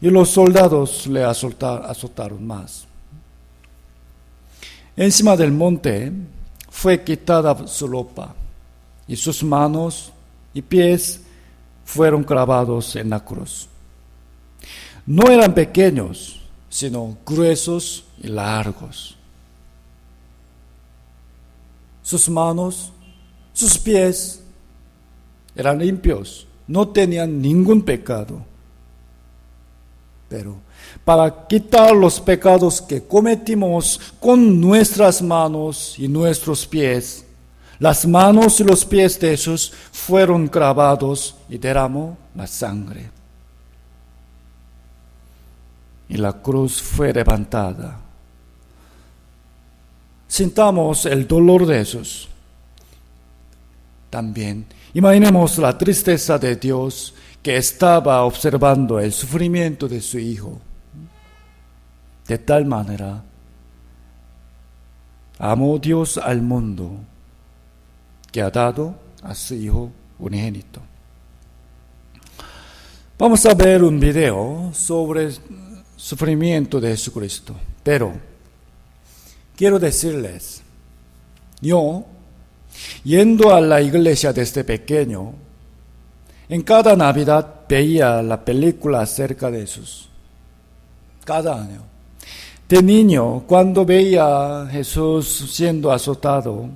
Y los soldados le azotaron más. Encima del monte fue quitada su ropa, y sus manos y pies fueron clavados en la cruz. No eran pequeños, sino gruesos y largos. sus manos, sus pies eran limpios, no tenían ningún pecado. Pero para quitar los pecados que cometimos con nuestras manos y nuestros pies, las manos y los pies de Jesús fueron clavados y derramó la sangre. Y la cruz fue levantada. Sintamos el dolor de Jesús. También imaginemos la tristeza de Dios que estaba observando el sufrimiento de su Hijo. De tal manera, amó Dios al mundo que ha dado a su Hijo unigénito. Vamos a ver un video sobre el sufrimiento de Jesucristo. Pero quiero decirles, yo, yendo a la iglesia desde pequeño, en cada Navidad veía la película acerca de Jesús. Cada año. De niño, cuando veía a Jesús siendo azotado,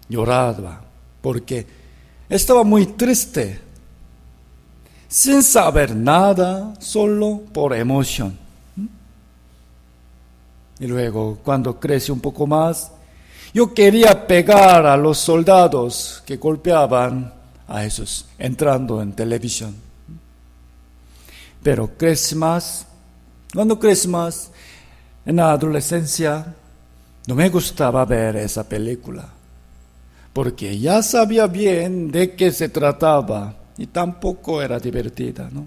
lloraba porque estaba muy triste, sin saber nada, solo por emoción. Y luego, cuando crecí un poco más, yo quería pegar a los soldados que golpeaban a Jesús, entrando en televisión. Pero cuando crecí más, en la adolescencia, no me gustaba ver esa película, porque ya sabía bien de qué se trataba y tampoco era divertida, ¿no?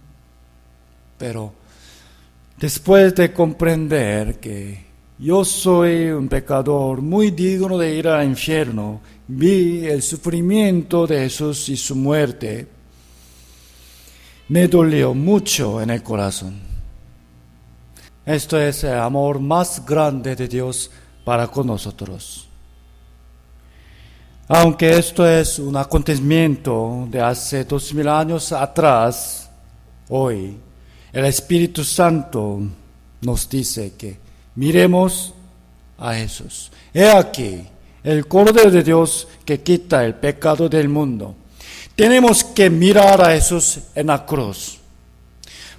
Pero después de comprender que yo soy un pecador muy digno de ir al infierno, vi el sufrimiento de Jesús y su muerte. Me dolió mucho en el corazón. Esto es el amor más grande de Dios para con nosotros. Aunque esto es un acontecimiento de hace 2000 años atrás, hoy el Espíritu Santo nos dice que miremos a Jesús. He aquí el Cordero de Dios que quita el pecado del mundo. Tenemos que mirar a Jesús en la cruz.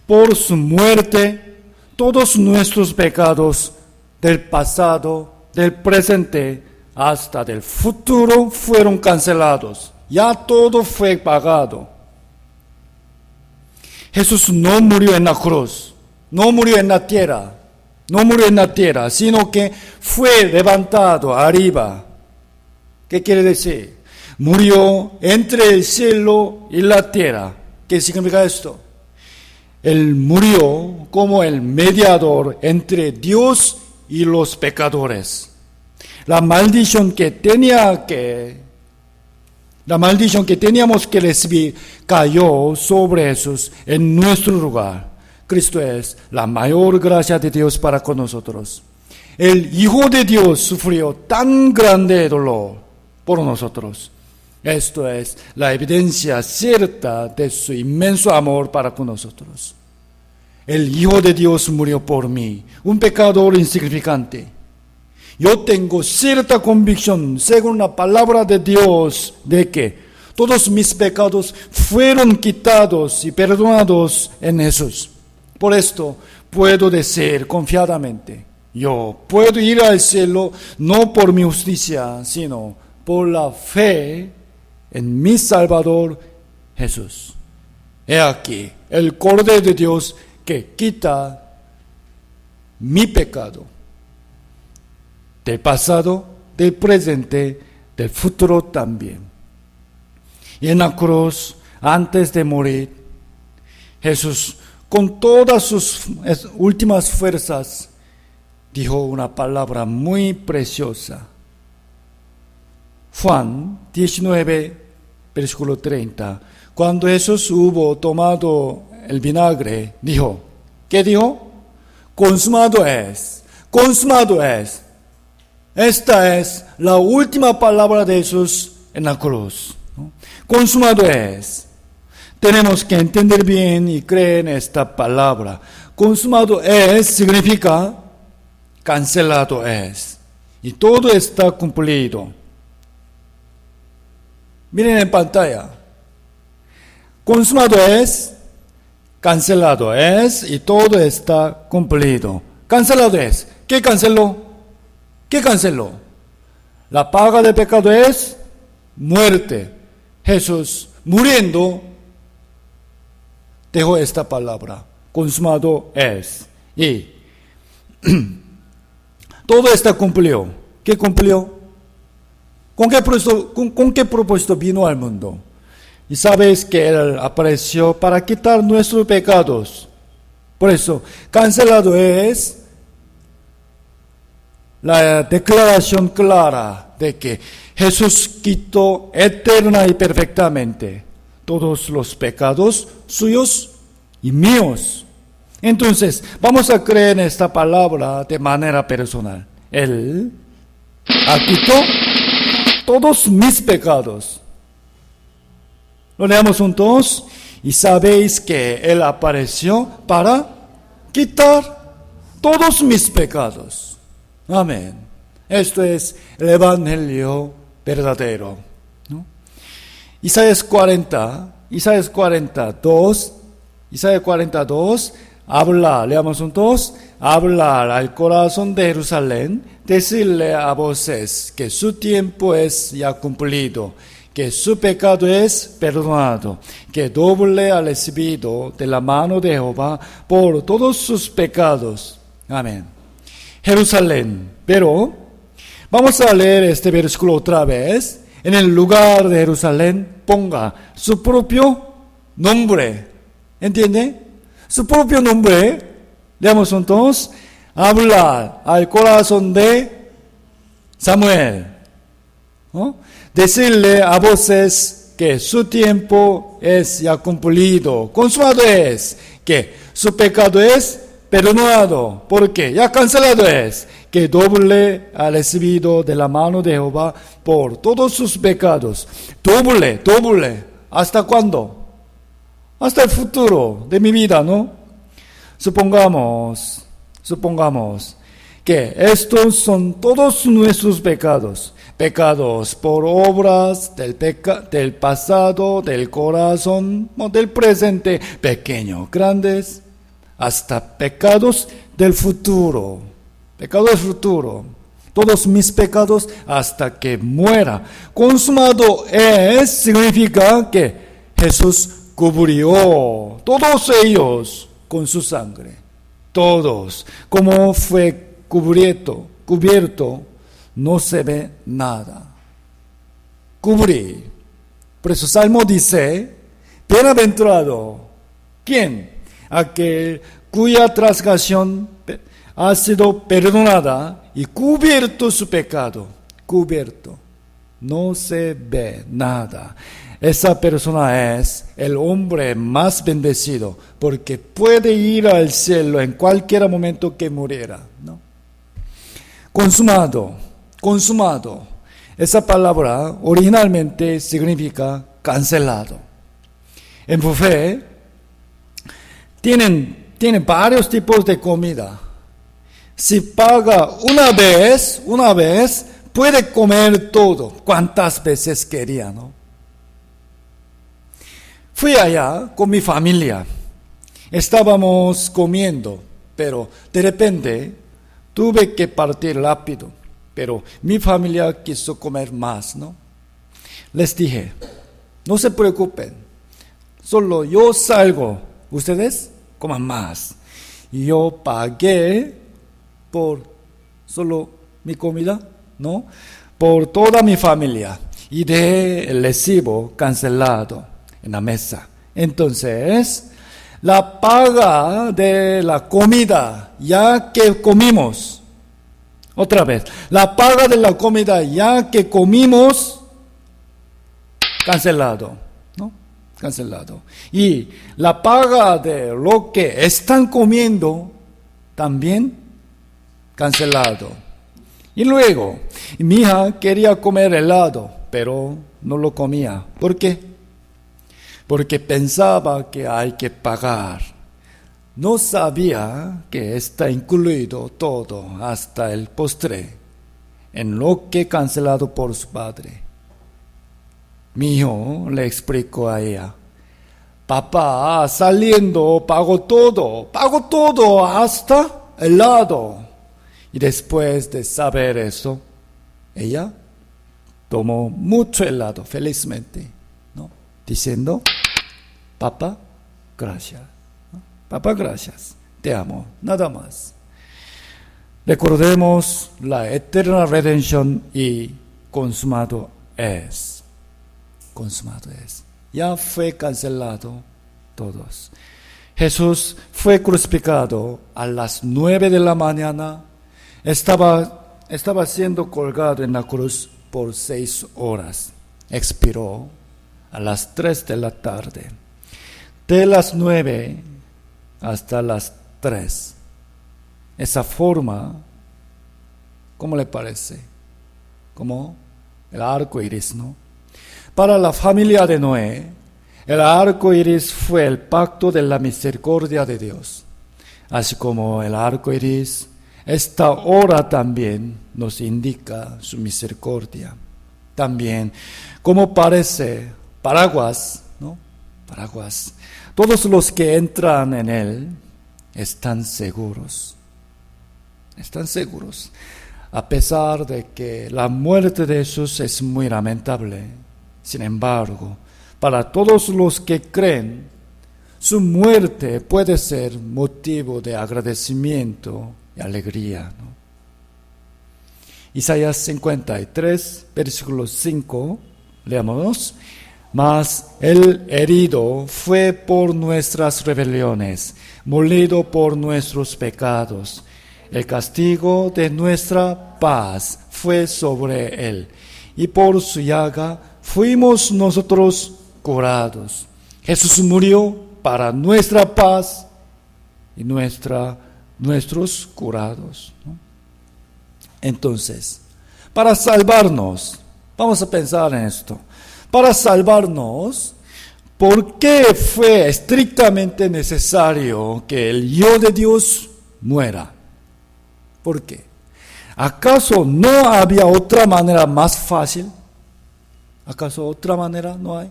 Por su muerte, todos nuestros pecados del pasado, del presente, hasta del futuro fueron cancelados. Ya todo fue pagado. Jesús no murió en la cruz, no murió en la tierra, sino que fue levantado arriba. ¿Qué quiere decir? Murió entre el cielo y la tierra. ¿Qué significa esto? Él murió como el mediador entre Dios y los pecadores. La maldición que teníamos que recibir cayó sobre Jesús en nuestro lugar. Cristo es la mayor gracia de Dios para con nosotros. El Hijo de Dios sufrió tan grande dolor por nosotros. Esto es la evidencia cierta de su inmenso amor para con nosotros. El Hijo de Dios murió por mí, un pecador insignificante. Yo tengo cierta convicción, según la palabra de Dios, de que todos mis pecados fueron quitados y perdonados en Jesús. Por esto puedo decir confiadamente, yo puedo ir al cielo no por mi justicia, sino por la fe en mi Salvador Jesús. He aquí el Cordero de Dios que quita mi pecado, del pasado, del presente, del futuro también. Y en la cruz, antes de morir, Jesús, con todas sus últimas fuerzas, dijo una palabra muy preciosa. Juan 19, versículo 30. Cuando Jesús hubo tomado el vinagre, dijo, ¿qué dijo? Consumado es, consumado es. Esta es la última palabra de Jesús en la cruz, ¿no? Consumado es. Tenemos que entender bien y creer en esta palabra. Consumado es significa cancelado es. y todo está cumplido. Miren en pantalla. Consumado es, cancelado es, y todo está cumplido. Cancelado es. ¿Qué canceló? ¿Qué canceló? La paga del pecado es muerte. Jesús, muriendo, dejó esta palabra. Consumado es. Y todo está cumplido. ¿Qué cumplió? ¿Con qué propósito vino al mundo? Y sabes que Él apareció para quitar nuestros pecados. Por eso, cancelado es la declaración clara de que Jesús quitó eterna y perfectamente todos los pecados suyos y míos. Entonces, vamos a creer en esta palabra de manera personal. Él quitó todos mis pecados. Lo leamos juntos. Y sabéis que Él apareció para quitar todos mis pecados. Amén. Esto es el Evangelio verdadero, ¿no? Isaías 42, habla, leamos juntos, hablar al corazón de Jerusalén, decirle a voces que su tiempo es ya cumplido, que su pecado es perdonado, que doble ha recibido de la mano de Jehová por todos sus pecados. Amén. Jerusalén, pero vamos a leer este versículo otra vez. En el lugar de Jerusalén ponga su propio nombre. ¿Entiende? Su propio nombre. Leamos juntos. Hablar al corazón de Samuel. ¿No? Decirle a voces que su tiempo es ya cumplido. Consumado es que su pecado es perdonado. porque ya cancelado es que doble ha recibido de la mano de Jehová por todos sus pecados. Doble. ¿Hasta cuándo? Hasta el futuro de mi vida, ¿no? Supongamos que estos son todos nuestros pecados. Pecados por obras del pasado, del corazón, o del presente, pequeños, grandes, hasta pecados del futuro. Todos mis pecados hasta que muera. Consumado es, significa que Jesús cubrió todos ellos con su sangre. Todos. Como fue cubierto, no se ve nada. Cubrí. Por eso Salmo dice, bienaventurado. ¿Quién? Aquel cuya transgresión ha sido perdonada y cubierto su pecado. Cubierto. No se ve nada. Esa persona es el hombre más bendecido porque puede ir al cielo en cualquier momento que muriera, ¿no? Consumado. Esa palabra originalmente significa cancelado. En buffet tienen varios tipos de comida. Si paga una vez, puede comer todo, cuantas veces quería, ¿no? Fui allá con mi familia. Estábamos comiendo, pero de repente tuve que partir rápido. Pero mi familia quiso comer más, ¿no? Les dije, no se preocupen, solo yo salgo, ustedes coman más. Y yo pagué por solo mi comida, ¿no? Por toda mi familia. Y dejé el recibo cancelado en la mesa. Entonces, la paga de la comida ya que comimos, otra vez, la paga de la comida ya que comimos, cancelado, ¿no? Cancelado. Y la paga de lo que están comiendo, también cancelado. Y luego, mi hija quería comer helado, pero no lo comía. ¿Por qué? Porque pensaba que hay que pagar. No sabía que está incluido todo, hasta el postre. en lo que cancelado por su padre. Mi hijo le explicó a ella: papá, saliendo, pago todo, hasta helado. Y después de saber eso, ella tomó mucho helado, felizmente, ¿no? Diciendo: papá, gracias, ¿no? Papá, gracias, te amo, nada más. Recordemos la eterna redención y consumado es. Consumado es. Ya fue cancelado todos. Jesús fue crucificado a las 9 de la mañana. Estaba siendo colgado en la cruz por 6 horas. Expiró a las 3 de la tarde. De las 9 hasta las 3. Esa forma, ¿cómo le parece? Como el arco iris, ¿no? Para la familia de Noé, el arco iris fue el pacto de la misericordia de Dios. Así como el arco iris, esta hora también nos indica su misericordia. También, como parece, paraguas, ¿no? Paraguas. Todos los que entran en él están seguros. Están seguros. A pesar de que la muerte de Jesús es muy lamentable, sin embargo, para todos los que creen, su muerte puede ser motivo de agradecimiento y alegría, ¿no? Isaías 53, versículo 5, leamos: mas el herido fue por nuestras rebeliones, molido por nuestros pecados. El castigo de nuestra paz fue sobre él, y por su llaga fuimos nosotros curados. Jesús murió para nuestra paz y nuestros curados, ¿no? Entonces, para salvarnos, vamos a pensar en esto. Para salvarnos, ¿por qué fue estrictamente necesario que el yo de Dios muera? ¿Por qué? ¿Acaso no había otra manera más fácil? ¿Acaso otra manera no hay?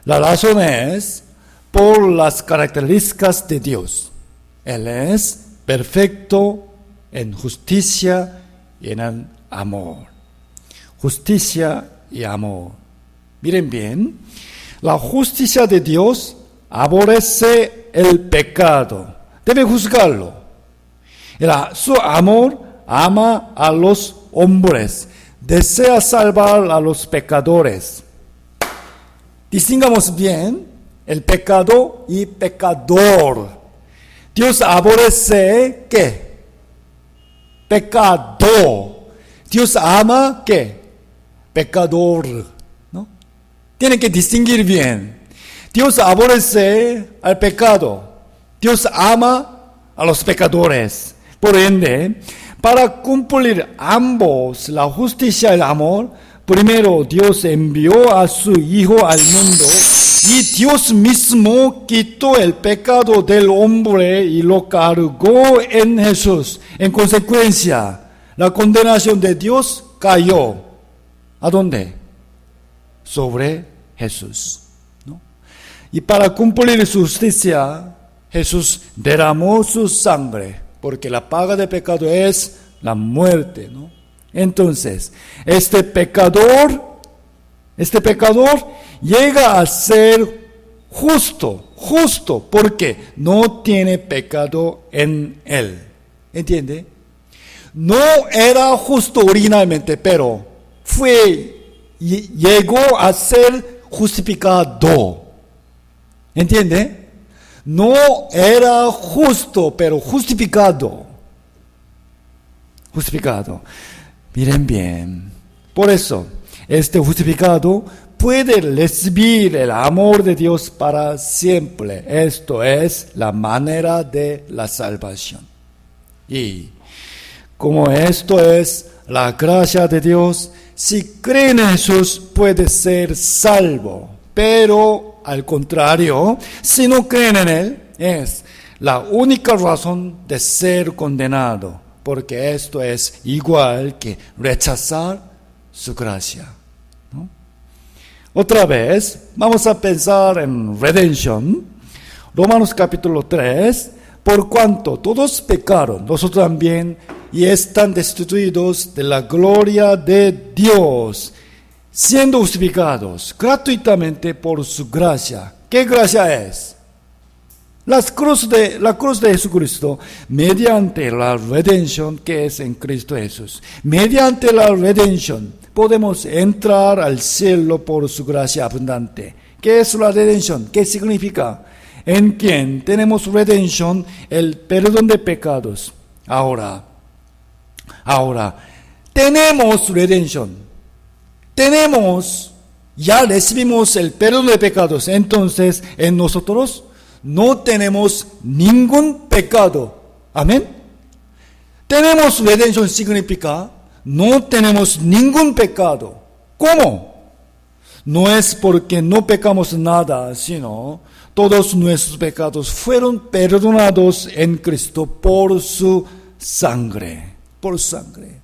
La razón es por las características de Dios. Él es perfecto en justicia y en amor. Justicia y amor. Miren bien, la justicia de Dios aborrece el pecado, debe juzgarlo. Su amor ama a los hombres, desea salvar a los pecadores. Distingamos bien el pecado y pecador. Dios aborrece ¿qué? Pecado. Dios ama ¿qué? Pecador, ¿no? Tienen que distinguir bien. Dios aborrece al pecado. Dios ama a los pecadores. Por ende, para cumplir ambos, la justicia y el amor, primero Dios envió a su Hijo al mundo y Dios mismo quitó el pecado del hombre y lo cargó en Jesús. En consecuencia, la condenación de Dios cayó. ¿A dónde? Sobre Jesús, ¿no? Y para cumplir su justicia, Jesús derramó su sangre, porque la paga de pecado es la muerte, ¿no? Entonces, este pecador llega a ser justo, porque no tiene pecado en él. ¿Entiende? No era justo originalmente, pero llegó a ser justificado. ¿Entiende? No era justo, pero justificado. Justificado. Miren bien. Por eso, este justificado puede recibir el amor de Dios para siempre. Esto es la manera de la salvación. Y como esto es la gracia de Dios, si cree en Jesús puede ser salvo. Pero al contrario, si no creen en Él, es la única razón de ser condenado. porque esto es igual que rechazar su gracia, ¿no? Otra vez, vamos a pensar en redención. Romanos capítulo 3, por cuanto todos pecaron, nosotros también, y están destituidos de la gloria de Dios, siendo justificados gratuitamente por su gracia. ¿Qué gracia es? La cruz de Jesucristo, mediante la redención que es en Cristo Jesús. Mediante la redención podemos entrar al cielo por su gracia abundante. ¿Qué es la redención? ¿Qué significa? En quien tenemos redención, el perdón de pecados. Ahora, tenemos redención. Ya recibimos el perdón de pecados. Entonces, en nosotros no tenemos ningún pecado. Amén. Tenemos redención significa no tenemos ningún pecado. ¿Cómo? No es porque no pecamos nada, sino todos nuestros pecados fueron perdonados en Cristo por su sangre. Por sangre.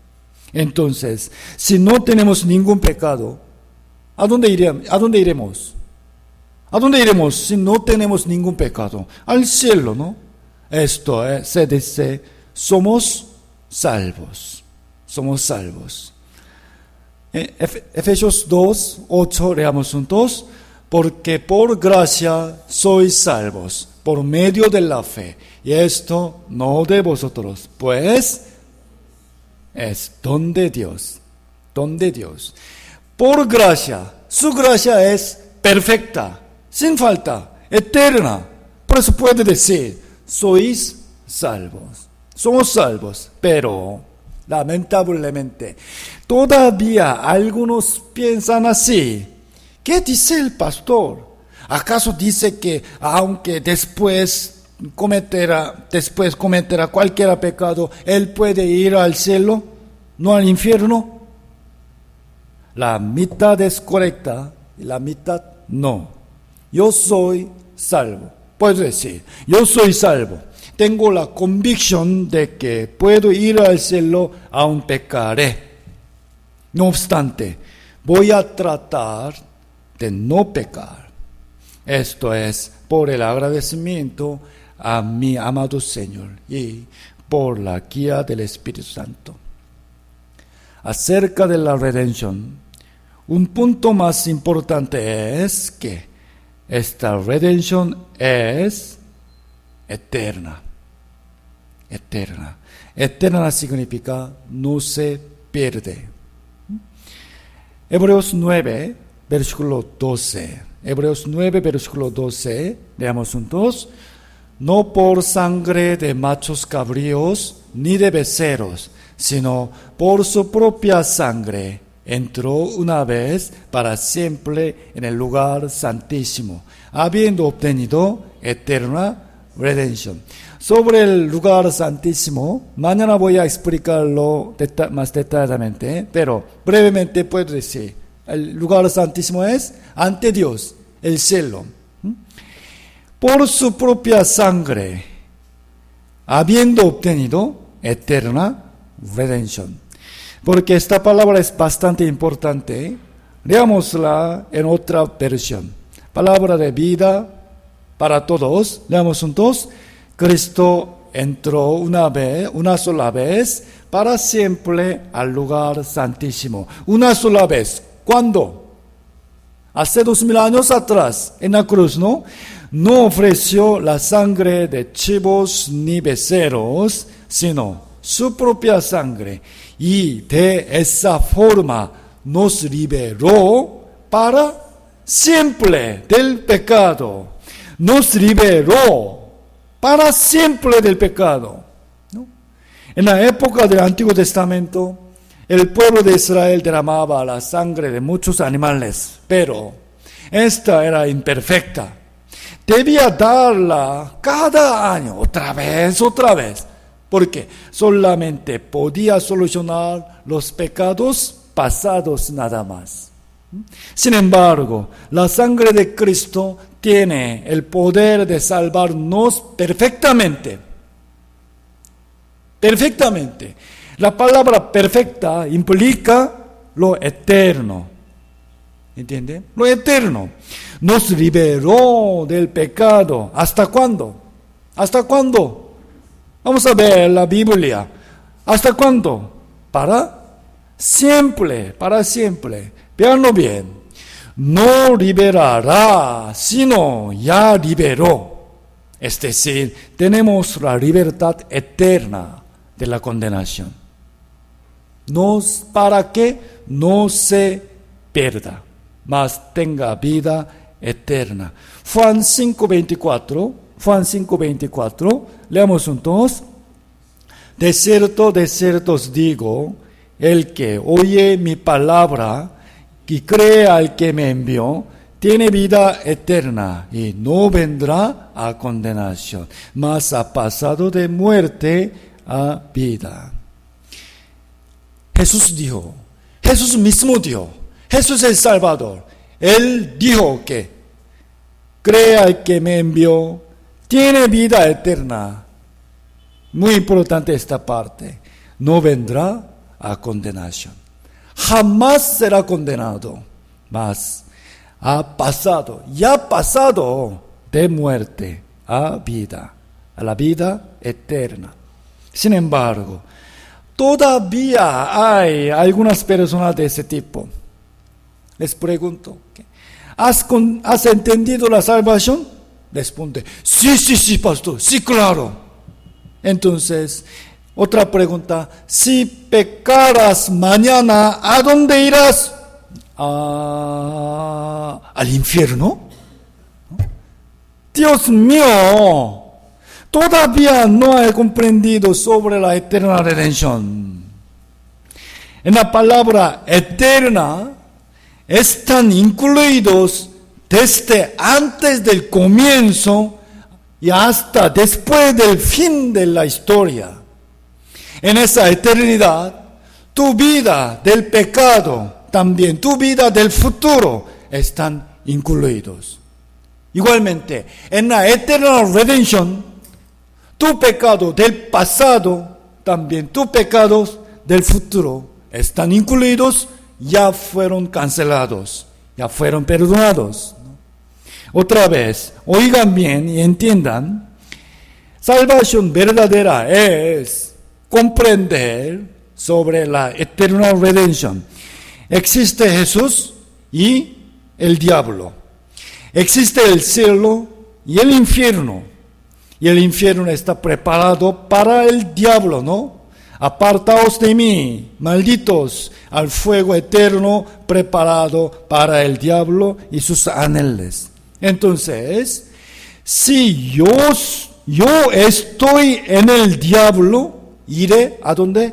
Entonces, si no tenemos ningún pecado, ¿a dónde iremos? ¿A dónde iremos si no tenemos ningún pecado? Al cielo, ¿no? Esto se dice, somos salvos. Somos salvos. Efesios 2, 8, leamos juntos. Porque por gracia sois salvos, por medio de la fe. Y esto no de vosotros, pues es don de Dios. Don de Dios. Por gracia, su gracia es perfecta, sin falta, eterna. Por eso puede decir, sois salvos. Somos salvos, pero lamentablemente todavía algunos piensan así. ¿Qué dice el pastor? ¿Acaso dice que aunque después cometerá cualquier pecado, él puede ir al cielo, no al infierno? La mitad es correcta y la mitad no. Yo soy salvo. Puedo decir, yo soy salvo. Tengo la convicción de que puedo ir al cielo, aun pecaré. No obstante, voy a tratar de no pecar. Esto es por el agradecimiento a mi amado Señor y por la guía del Espíritu Santo. Acerca de la redención, un punto más importante es que esta redención es eterna. Eterna. Eterna significa no se pierde. Hebreos 9, versículo 12. Hebreos 9, versículo 12. Leamos juntos. No por sangre de machos cabríos ni de becerros, sino por su propia sangre entró una vez para siempre en el lugar santísimo, habiendo obtenido eterna redención. Sobre el lugar santísimo, mañana voy a explicarlo más detalladamente, pero brevemente puedo decir, el lugar santísimo es ante Dios, el cielo. Por su propia sangre, habiendo obtenido eterna redención. Porque esta palabra es bastante importante. Leámosla en otra versión. Palabra de vida para todos. Leamos juntos. Cristo entró una sola vez, para siempre al lugar santísimo. Una sola vez. ¿Cuándo? Hace 2000 años atrás, en la cruz, ¿no? No ofreció la sangre de chivos ni becerros, sino su propia sangre. Y de esa forma nos liberó para siempre del pecado. Nos liberó para siempre del pecado, ¿no? En la época del Antiguo Testamento, el pueblo de Israel derramaba la sangre de muchos animales, pero esta era imperfecta. Debía darla cada año, otra vez, porque solamente podía solucionar los pecados pasados nada más. Sin embargo, la sangre de Cristo tiene el poder de salvarnos perfectamente. perfectamente. La palabra perfecta implica lo eterno. ¿Entiende? Lo eterno. Nos liberó del pecado. ¿Hasta cuándo? ¿Hasta cuándo? Vamos a ver la Biblia. ¿Hasta cuándo? Para siempre, para siempre. Veanlo bien. No liberará, sino ya liberó. Es decir, tenemos la libertad eterna de la condenación. Para que no se pierda, mas tenga vida eterna. Juan 5:24, leamos juntos. De cierto os digo, el que oye mi palabra y cree al que me envió, tiene vida eterna y no vendrá a condenación, mas ha pasado de muerte a vida. Jesús dijo, Jesús mismo dijo, Jesús es el Salvador. Él dijo que cree al que me envió, tiene vida eterna. Muy importante esta parte. No vendrá a condenación. Jamás será condenado, mas ha pasado, ya pasado de muerte a vida, a la vida eterna. Sin embargo, todavía hay algunas personas de ese tipo. Les pregunto, ¿has entendido la salvación? Responde, sí, pastor, sí, claro. Entonces, otra pregunta, si pecaras mañana, ¿a dónde irás? ¿Al infierno? Dios mío, todavía no he comprendido sobre la eterna redención. En la palabra eterna están incluidos desde antes del comienzo y hasta después del fin de la historia. En esa eternidad, tu vida del pecado, también tu vida del futuro, están incluidos. Igualmente, en la eternal redención, tu pecado del pasado, también tus pecados del futuro, están incluidos, ya fueron cancelados, ya fueron perdonados. Otra vez, oigan bien y entiendan, salvación verdadera es comprender sobre la eternal redención. Existe Jesús y el diablo. Existe el cielo y el infierno. Y el infierno está preparado para el diablo, ¿no? Apartaos de mí, malditos, al fuego eterno preparado para el diablo y sus ángeles. Entonces, si yo estoy en el diablo, iré ¿a dónde?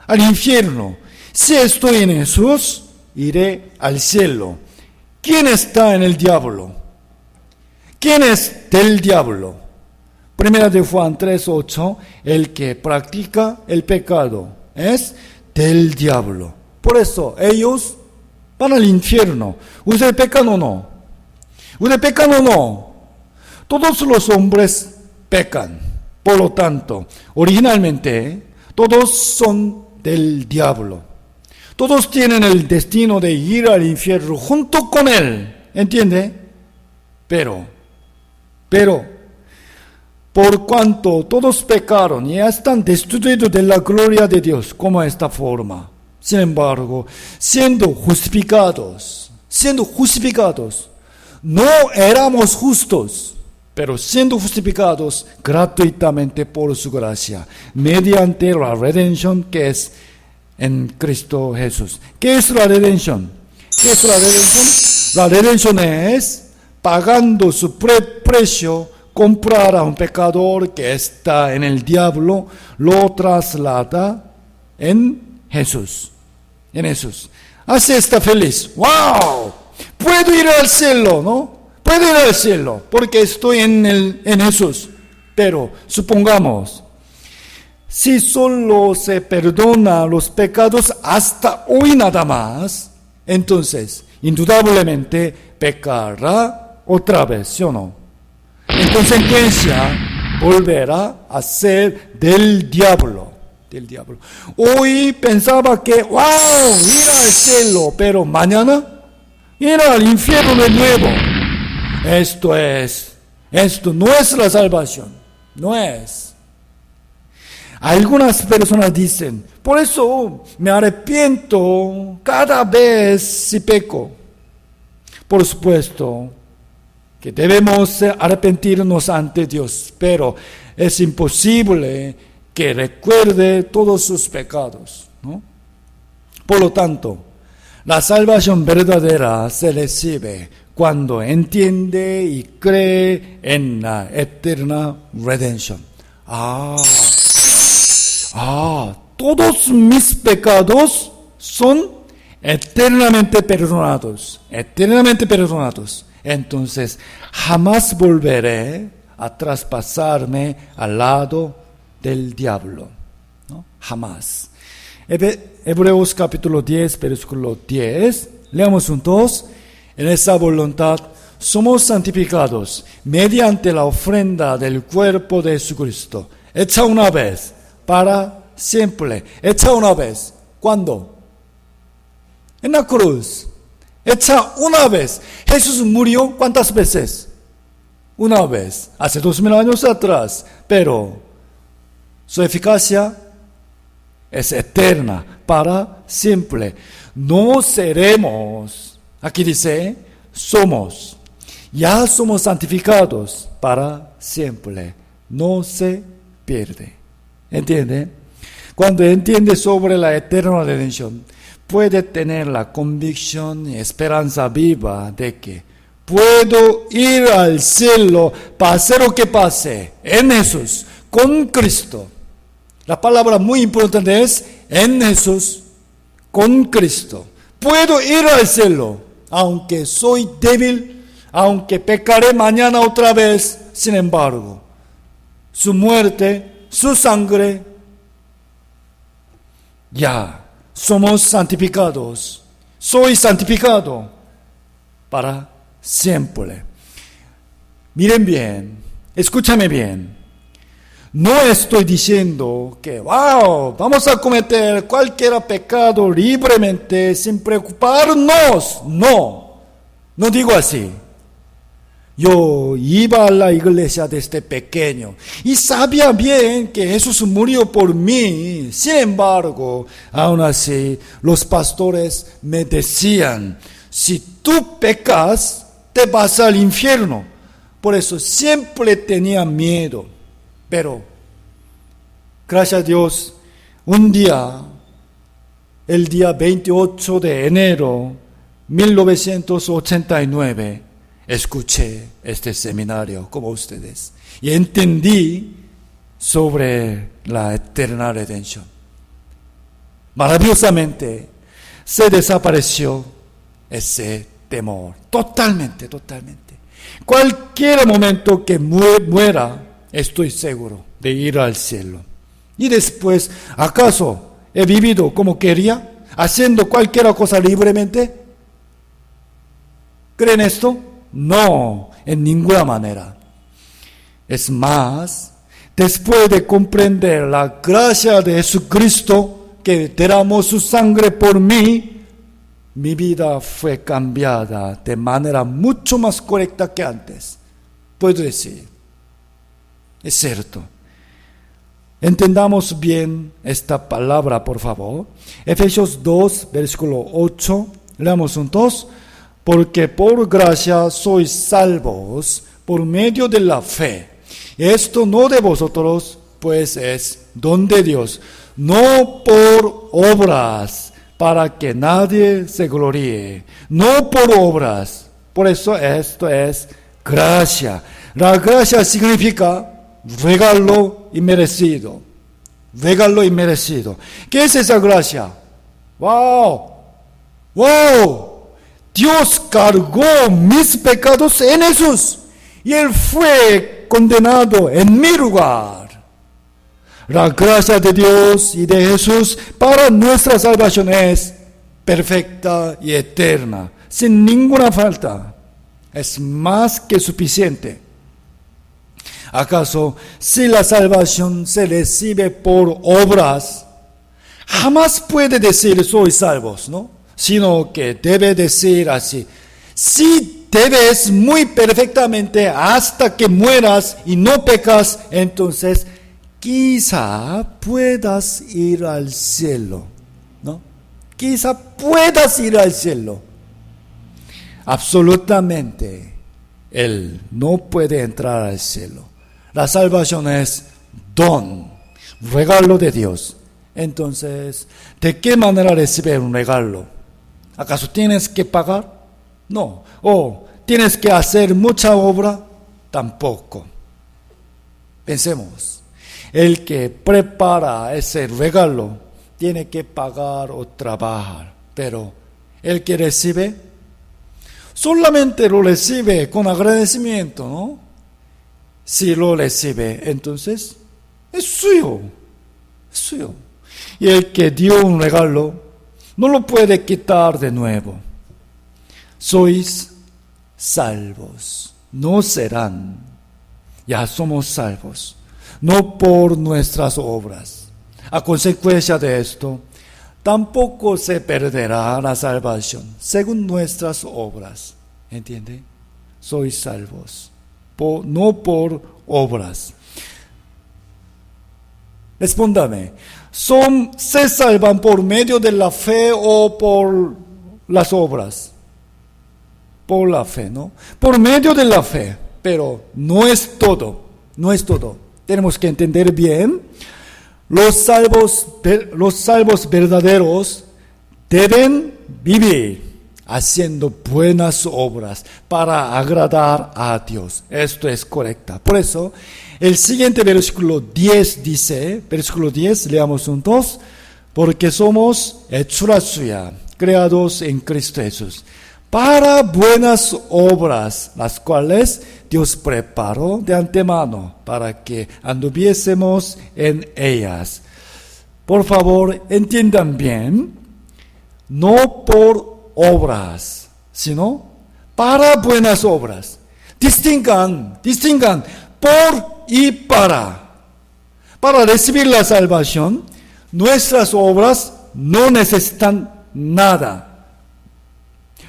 Al infierno. Si estoy en Jesús, iré al cielo. ¿Quién está en el diablo? ¿Quién es del diablo? Primera de Juan 3:8, el que practica el pecado es del diablo. Por eso ellos van al infierno. ¿Usted pecan o no? ¿Usted pecan o no? Todos los hombres pecan. Por lo tanto, originalmente, todos son del diablo. Todos tienen el destino de ir al infierno junto con él. ¿Entiende? Pero, por cuanto todos pecaron y están destituidos de la gloria de Dios, como esta forma. Sin embargo, siendo justificados, no éramos justos, pero siendo justificados gratuitamente por su gracia, mediante la redención que es en Cristo Jesús. ¿Qué es la redención? ¿Qué es la redención? La redención es pagando su precio, comprar a un pecador que está en el diablo, lo traslada en Jesús. En Jesús. Así está feliz. ¡Wow! Puedo ir al cielo, ¿no? Puedo ir al cielo porque estoy en Jesús. Pero supongamos, si solo se perdona los pecados hasta hoy nada más, entonces indudablemente pecará otra vez, ¿sí o no? En consecuencia, volverá a ser del diablo. del diablo. Hoy pensaba que, wow, ir al cielo, pero mañana ir al infierno de nuevo. Esto no es la salvación, no es. Algunas personas dicen, por eso me arrepiento cada vez si peco. Por supuesto que debemos arrepentirnos ante Dios, pero es imposible que recuerde todos sus pecados, ¿no? Por lo tanto, la salvación verdadera se recibe cuando entiende y cree en la eterna redención. Todos mis pecados son eternamente perdonados. Entonces, jamás volveré a traspasarme al lado del diablo, ¿no? Jamás. Hebreos capítulo 10, versículo 10. Leamos juntos. En esa voluntad somos santificados mediante la ofrenda del cuerpo de Jesucristo, hecha una vez, para siempre. Hecha una vez. ¿Cuándo? En la cruz. Hecha una vez. Jesús murió ¿cuántas veces? Una vez. Hace 2000 años atrás. Pero su eficacia es eterna, para siempre. No seremos, aquí dice, somos. Ya somos santificados para siempre. No se pierde. ¿Entiende? Cuando entiende sobre la eterna redención, puede tener la convicción y esperanza viva de que puedo ir al cielo, pase lo que pase, en Jesús, con Cristo. La palabra muy importante es en Jesús, con Cristo. Puedo ir al cielo, aunque soy débil, aunque pecaré mañana otra vez. Sin embargo, su muerte, su sangre, ya somos santificados. Soy santificado para siempre. Miren bien, escúchame bien. No estoy diciendo que, wow, vamos a cometer cualquier pecado libremente sin preocuparnos. No digo así. Yo iba a la iglesia desde pequeño y sabía bien que Jesús murió por mí. Sin embargo, aún así, los pastores me decían, si tú pecas, te vas al infierno. Por eso siempre tenía miedo. Pero, gracias a Dios, un día, el día 28 de enero 1989, escuché este seminario como ustedes y entendí sobre la eterna redención. Maravillosamente se desapareció ese temor, totalmente. Cualquier momento que muera, estoy seguro de ir al cielo. Y después, ¿acaso he vivido como quería? ¿Haciendo cualquier cosa libremente? ¿Creen esto? No, en ninguna manera. Es más, después de comprender la gracia de Jesucristo que derramó su sangre por mí, mi vida fue cambiada de manera mucho más correcta que antes. Puedo decir, es cierto. Entendamos bien esta palabra, por favor. Efesios 2, versículo 8. Leamos juntos. Porque por gracia sois salvos por medio de la fe. Esto no de vosotros, pues es don de Dios, no por obras, para que nadie se gloríe. No por obras. Por eso esto es gracia. La gracia significa regalo inmerecido. Regalo inmerecido. ¿Qué es esa gracia? ¡Wow! Dios cargó mis pecados en Jesús y Él fue condenado en mi lugar. La gracia de Dios y de Jesús para nuestra salvación es perfecta y eterna, sin ninguna falta. Es más que suficiente. ¿Acaso si la salvación se recibe por obras, jamás puede decir soy salvos, ¿no? Sino que debe decir así, si debes muy perfectamente hasta que mueras y no pecas, entonces quizá puedas ir al cielo, ¿no? Quizá puedas ir al cielo. Absolutamente, él no puede entrar al cielo. La salvación es don, regalo de Dios. Entonces, ¿de qué manera recibe un regalo? ¿Acaso tienes que pagar? No. ¿O tienes que hacer mucha obra? Tampoco. Pensemos, el que prepara ese regalo tiene que pagar o trabajar, pero el que recibe solamente lo recibe con agradecimiento, ¿no? Si lo recibe, entonces es suyo, es suyo. Y el que dio un regalo no lo puede quitar de nuevo. Sois salvos, no serán. Ya somos salvos, no por nuestras obras. A consecuencia de esto, tampoco se perderá la salvación según nuestras obras. ¿Entiende? Sois salvos, no por obras. Respóndame, ¿se salvan por medio de la fe o por las obras? Por la fe, ¿no? Por medio de la fe, pero no es todo, no es todo. Tenemos que entender bien. Los salvos verdaderos deben vivir haciendo buenas obras para agradar a Dios. Esto es correcto. Por eso, el siguiente versículo 10 dice, versículo 10, leamos juntos, porque somos hechura suya, creados en Cristo Jesús, para buenas obras, las cuales Dios preparó de antemano para que anduviésemos en ellas. Por favor, entiendan bien, no por obras, sino para buenas obras. Distingan por y para. Para recibir la salvación, nuestras obras no necesitan nada.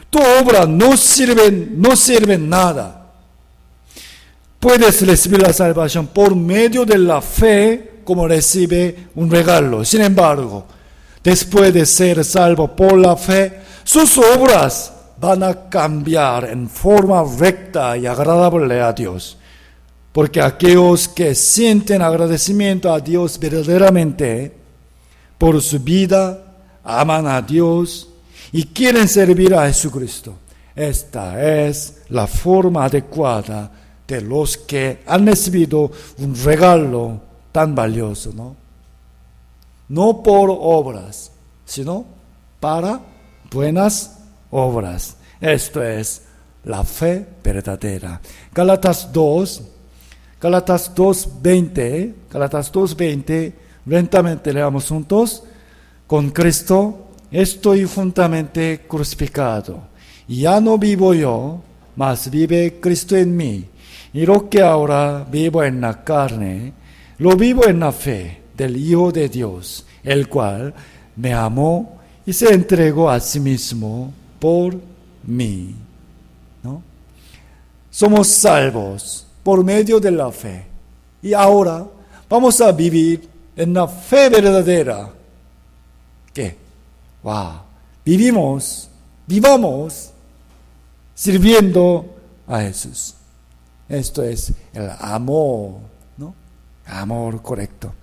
Tu obra no sirve nada. Puedes recibir la salvación por medio de la fe, como recibe un regalo. Sin embargo, después de ser salvo por la fe, sus obras van a cambiar en forma recta y agradable a Dios. Porque aquellos que sienten agradecimiento a Dios verdaderamente por su vida, aman a Dios y quieren servir a Jesucristo. Esta es la forma adecuada de los que han recibido un regalo tan valioso, ¿no? No por obras, sino para buenas obras. Esto es la fe verdadera. Gálatas 2:20, lentamente leamos juntos. Con Cristo estoy juntamente crucificado, y ya no vivo yo, mas vive Cristo en mí. Y lo que ahora vivo en la carne, lo vivo en la fe del Hijo de Dios, el cual me amó y se entregó a sí mismo por mí. ¿No? Somos salvos por medio de la fe. Y ahora vamos a vivir en la fe verdadera. ¿Qué? Vivamos sirviendo a Jesús. Esto es el amor, ¿no? Amor correcto.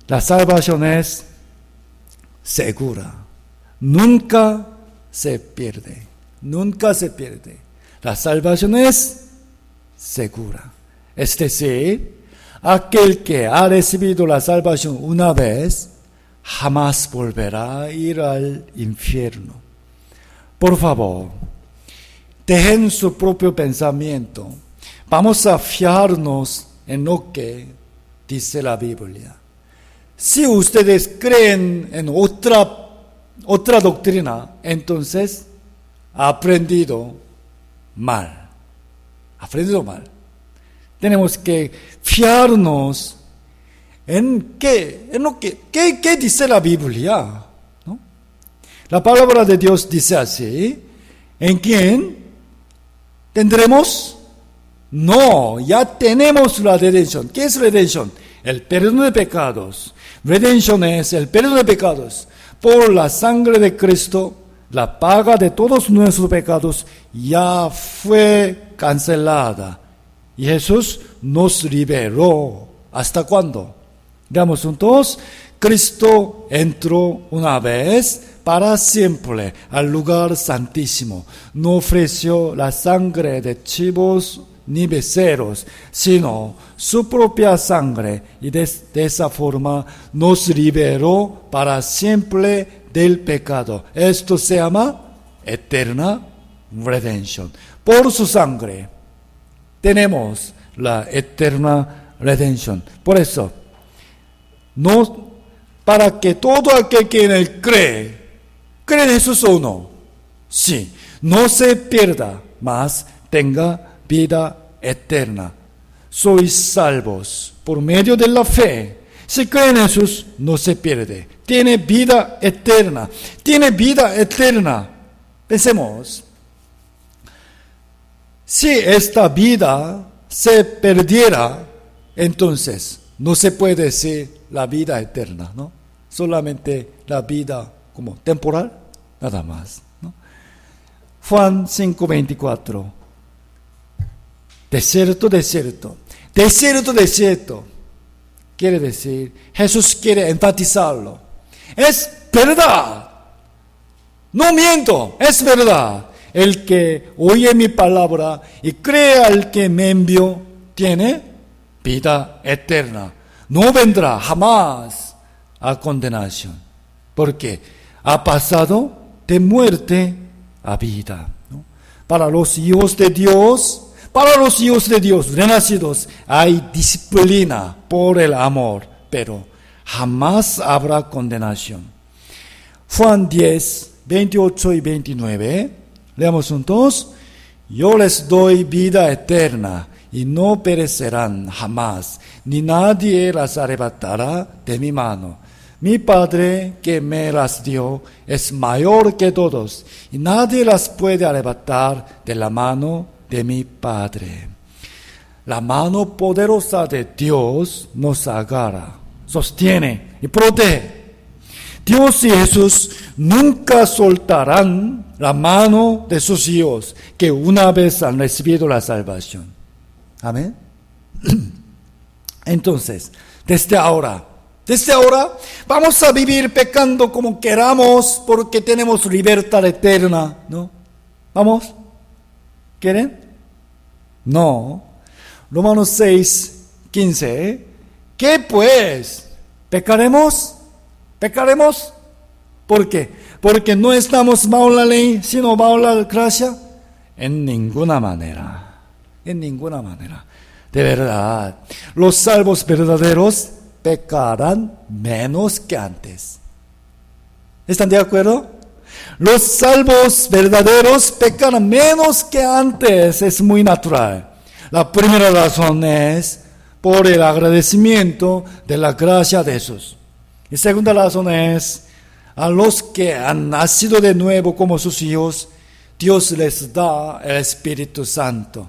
La salvación es segura. Nunca se pierde. La salvación es segura. Es decir, aquel que ha recibido la salvación una vez, jamás volverá a ir al infierno. Por favor, dejen su propio pensamiento. Vamos a fiarnos en lo que dice la Biblia. Si ustedes creen en otra doctrina, entonces ha aprendido mal. tenemos que fiarnos en qué dice la Biblia, ¿no? La palabra de Dios dice así: ¿en quién tendremos? No, ya tenemos la redención. ¿Qué es redención? El perdón de pecados. Redención es el perdón de pecados. Por la sangre de Cristo, la paga de todos nuestros pecados ya fue cancelada. Y Jesús nos liberó. ¿Hasta cuándo? Veamos juntos. Cristo entró una vez para siempre al lugar santísimo. No ofreció la sangre de chivos ni becerros, sino su propia sangre, y de esa forma nos liberó para siempre del pecado. Esto se llama eterna redención. Por su sangre tenemos la eterna redención. Por eso, no para que todo aquel que en él cree en Jesús o no, sí, no se pierda, mas tenga vida eterna. Sois salvos por medio de la fe. Si cree en Jesús, no se pierde. Tiene vida eterna. Tiene vida eterna. Pensemos. Si esta vida se perdiera, entonces no se puede decir la vida eterna, ¿no? Solamente la vida como temporal, nada más, ¿no? Juan 5:24. Desierto, desierto. Desierto, desierto. Quiere decir, Jesús quiere enfatizarlo. Es verdad. No miento, es verdad. El que oye mi palabra y cree al que me envió, tiene vida eterna. No vendrá jamás a condenación. Porque ha pasado de muerte a vida, ¿no? Para los hijos de Dios, renacidos, hay disciplina por el amor, pero jamás habrá condenación. Juan 10, 28 y 29, leamos juntos. Yo les doy vida eterna y no perecerán jamás, ni nadie las arrebatará de mi mano. Mi Padre que me las dio es mayor que todos, y nadie las puede arrebatar de la mano de mi Padre. La mano poderosa de Dios nos agarra, sostiene y protege. Dios y Jesús nunca soltarán la mano de sus hijos que una vez han recibido la salvación. Amén. Entonces, desde ahora vamos a vivir pecando como queramos porque tenemos libertad eterna, ¿no? ¿Vamos? ¿Quieren? No. Romanos 6, 15. ¿Qué pues? ¿Pecaremos? ¿Por qué? Porque no estamos bajo la ley, sino bajo la gracia. En ninguna manera. De verdad, los salvos verdaderos pecarán menos que antes. ¿Están de acuerdo? Los salvos verdaderos pecan menos que antes. Es muy natural. La primera razón es por el agradecimiento de la gracia de Jesús. Y segunda razón es, a los que han nacido de nuevo como sus hijos, Dios les da el Espíritu Santo.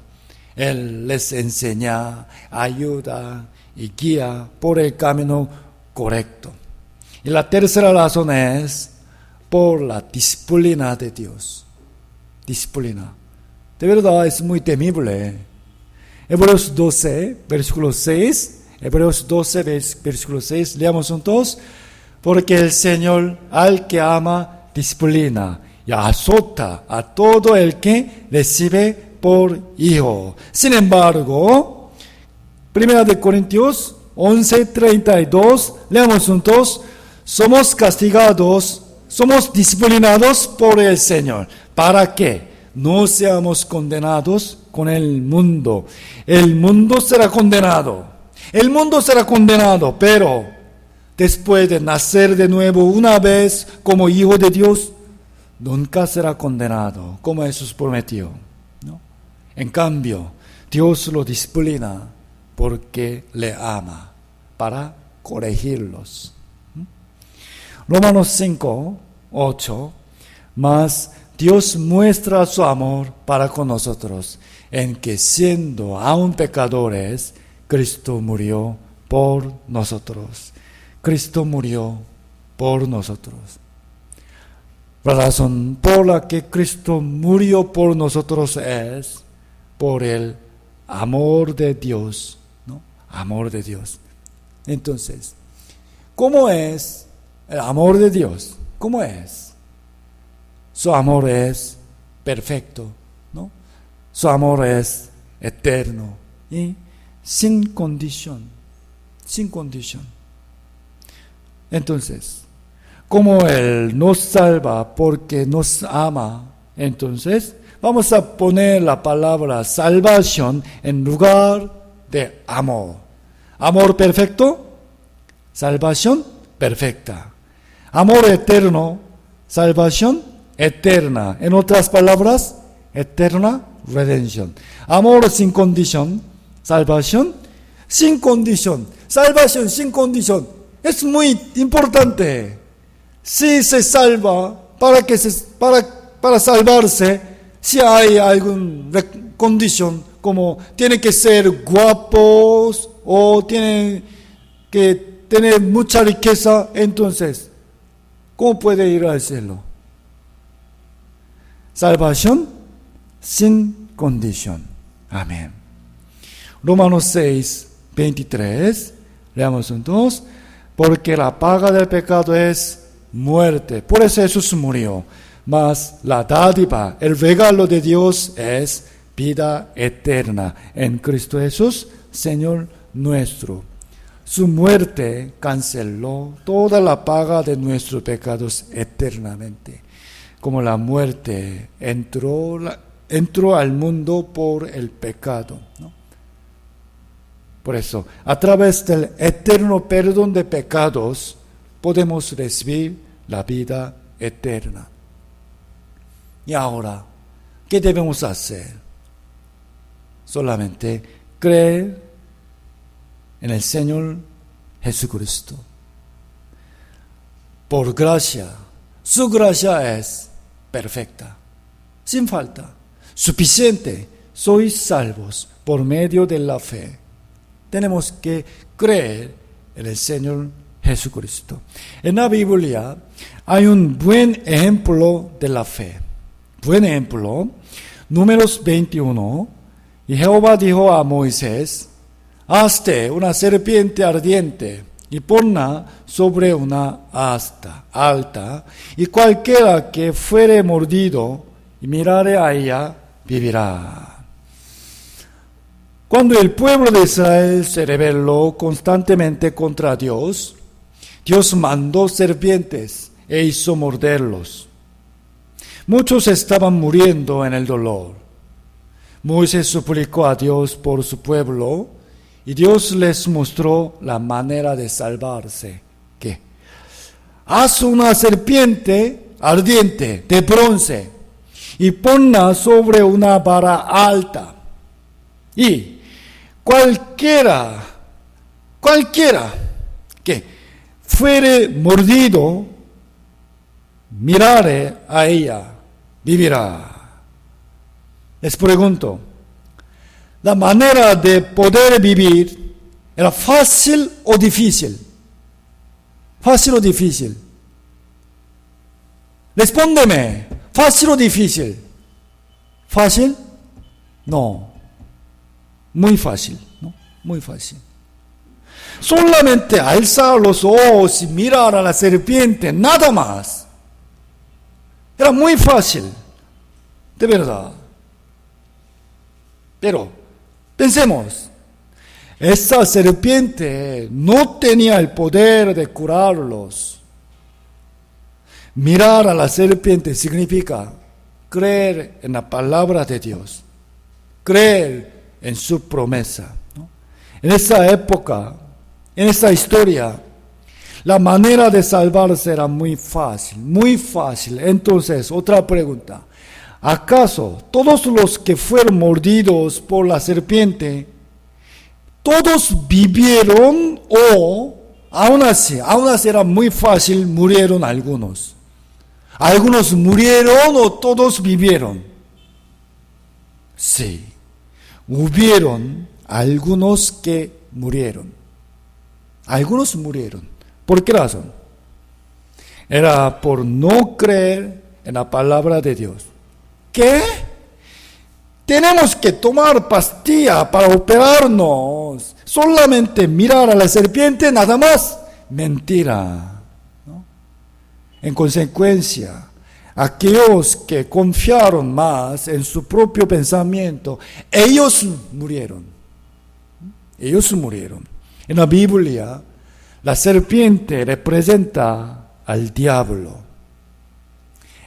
Él les enseña, ayuda y guía por el camino correcto. Y la tercera razón es por la disciplina de Dios. Disciplina. De verdad es muy temible. Hebreos 12, versículo 6. Hebreos 12, versículo 6. Leamos juntos. Porque el Señor al que ama disciplina y azota a todo el que recibe por hijo. Sin embargo, 1 Corintios 11:32, leamos juntos. Somos castigados, somos disciplinados por el Señor, para que no seamos condenados con el mundo. El mundo será condenado, pero después de nacer de nuevo una vez como hijo de Dios, nunca será condenado, como Jesús prometió, ¿no? En cambio, Dios lo disciplina porque le ama, para corregirlos. Romanos 5, 8, mas Dios muestra su amor para con nosotros, en que siendo aún pecadores, Cristo murió por nosotros. Cristo murió por nosotros. La razón por la que Cristo murió por nosotros es por el amor de Dios, ¿no? Amor de Dios. Entonces, ¿cómo es el amor de Dios? ¿Cómo es? Su amor es perfecto, ¿no? Su amor es eterno y sin condición. Sin condición. Entonces, como Él nos salva porque nos ama, entonces vamos a poner la palabra salvación en lugar de amor. Amor perfecto, salvación perfecta. Amor eterno, salvación eterna. En otras palabras, eterna redención. Amor sin condición, salvación sin condición. Salvación sin condición. Es muy importante. Si se salva, para salvarse, si hay alguna condición, como tiene que ser guapos o tiene que tener mucha riqueza, entonces, ¿cómo puede ir al cielo? Salvación sin condición. Amén. Romanos 6, 23. Leamos entonces. Porque la paga del pecado es muerte. Por eso Jesús murió. Mas la dádiva, el regalo de Dios es vida eterna en Cristo Jesús, Señor nuestro. Su muerte canceló toda la paga de nuestros pecados eternamente. Como la muerte entró al mundo por el pecado, ¿no? Por eso, a través del eterno perdón de pecados, podemos recibir la vida eterna. Y ahora, ¿qué debemos hacer? Solamente creer en el Señor Jesucristo. Por gracia, su gracia es perfecta, sin falta, suficiente. Sois salvos por medio de la fe. Tenemos que creer en el Señor Jesucristo. En la Biblia hay un buen ejemplo de la fe. Buen ejemplo, Números 21. Y Jehová dijo a Moisés: hazte una serpiente ardiente y ponla sobre una asta alta, y cualquiera que fuere mordido y mirare a ella, vivirá. Cuando el pueblo de Israel se rebeló constantemente contra Dios, Dios mandó serpientes e hizo morderlos. Muchos estaban muriendo en el dolor. Moisés suplicó a Dios por su pueblo y Dios les mostró la manera de salvarse. ¿Qué? Haz una serpiente ardiente de bronce y ponla sobre una vara alta. Y cualquiera que fuere mordido, mirare a ella, vivirá. Les pregunto, ¿la manera de poder vivir era fácil o difícil? ¿Fácil o difícil? Respóndeme, ¿fácil o difícil? ¿Fácil? No. Muy fácil, ¿no? Muy fácil. Solamente alzar los ojos y mirar a la serpiente, nada más. Era muy fácil, de verdad. Pero, pensemos, esa serpiente no tenía el poder de curarlos. Mirar a la serpiente significa creer en la palabra de Dios, creer en su promesa, ¿no? En esa época, en esa historia, la manera de salvarse era muy fácil, muy fácil. Entonces, otra pregunta: ¿acaso todos los que fueron mordidos por la serpiente, todos vivieron o aún así era muy fácil, murieron algunos. Algunos murieron o todos vivieron. Sí, hubieron algunos que murieron. Algunos murieron. ¿Por qué razón? Era por no creer en la palabra de Dios. ¿Qué? Tenemos que tomar pastilla para operarnos. Solamente mirar a la serpiente nada más. Mentira, ¿no? En consecuencia, aquellos que confiaron más en su propio pensamiento, ellos murieron. Ellos murieron. En la Biblia, la serpiente representa al diablo.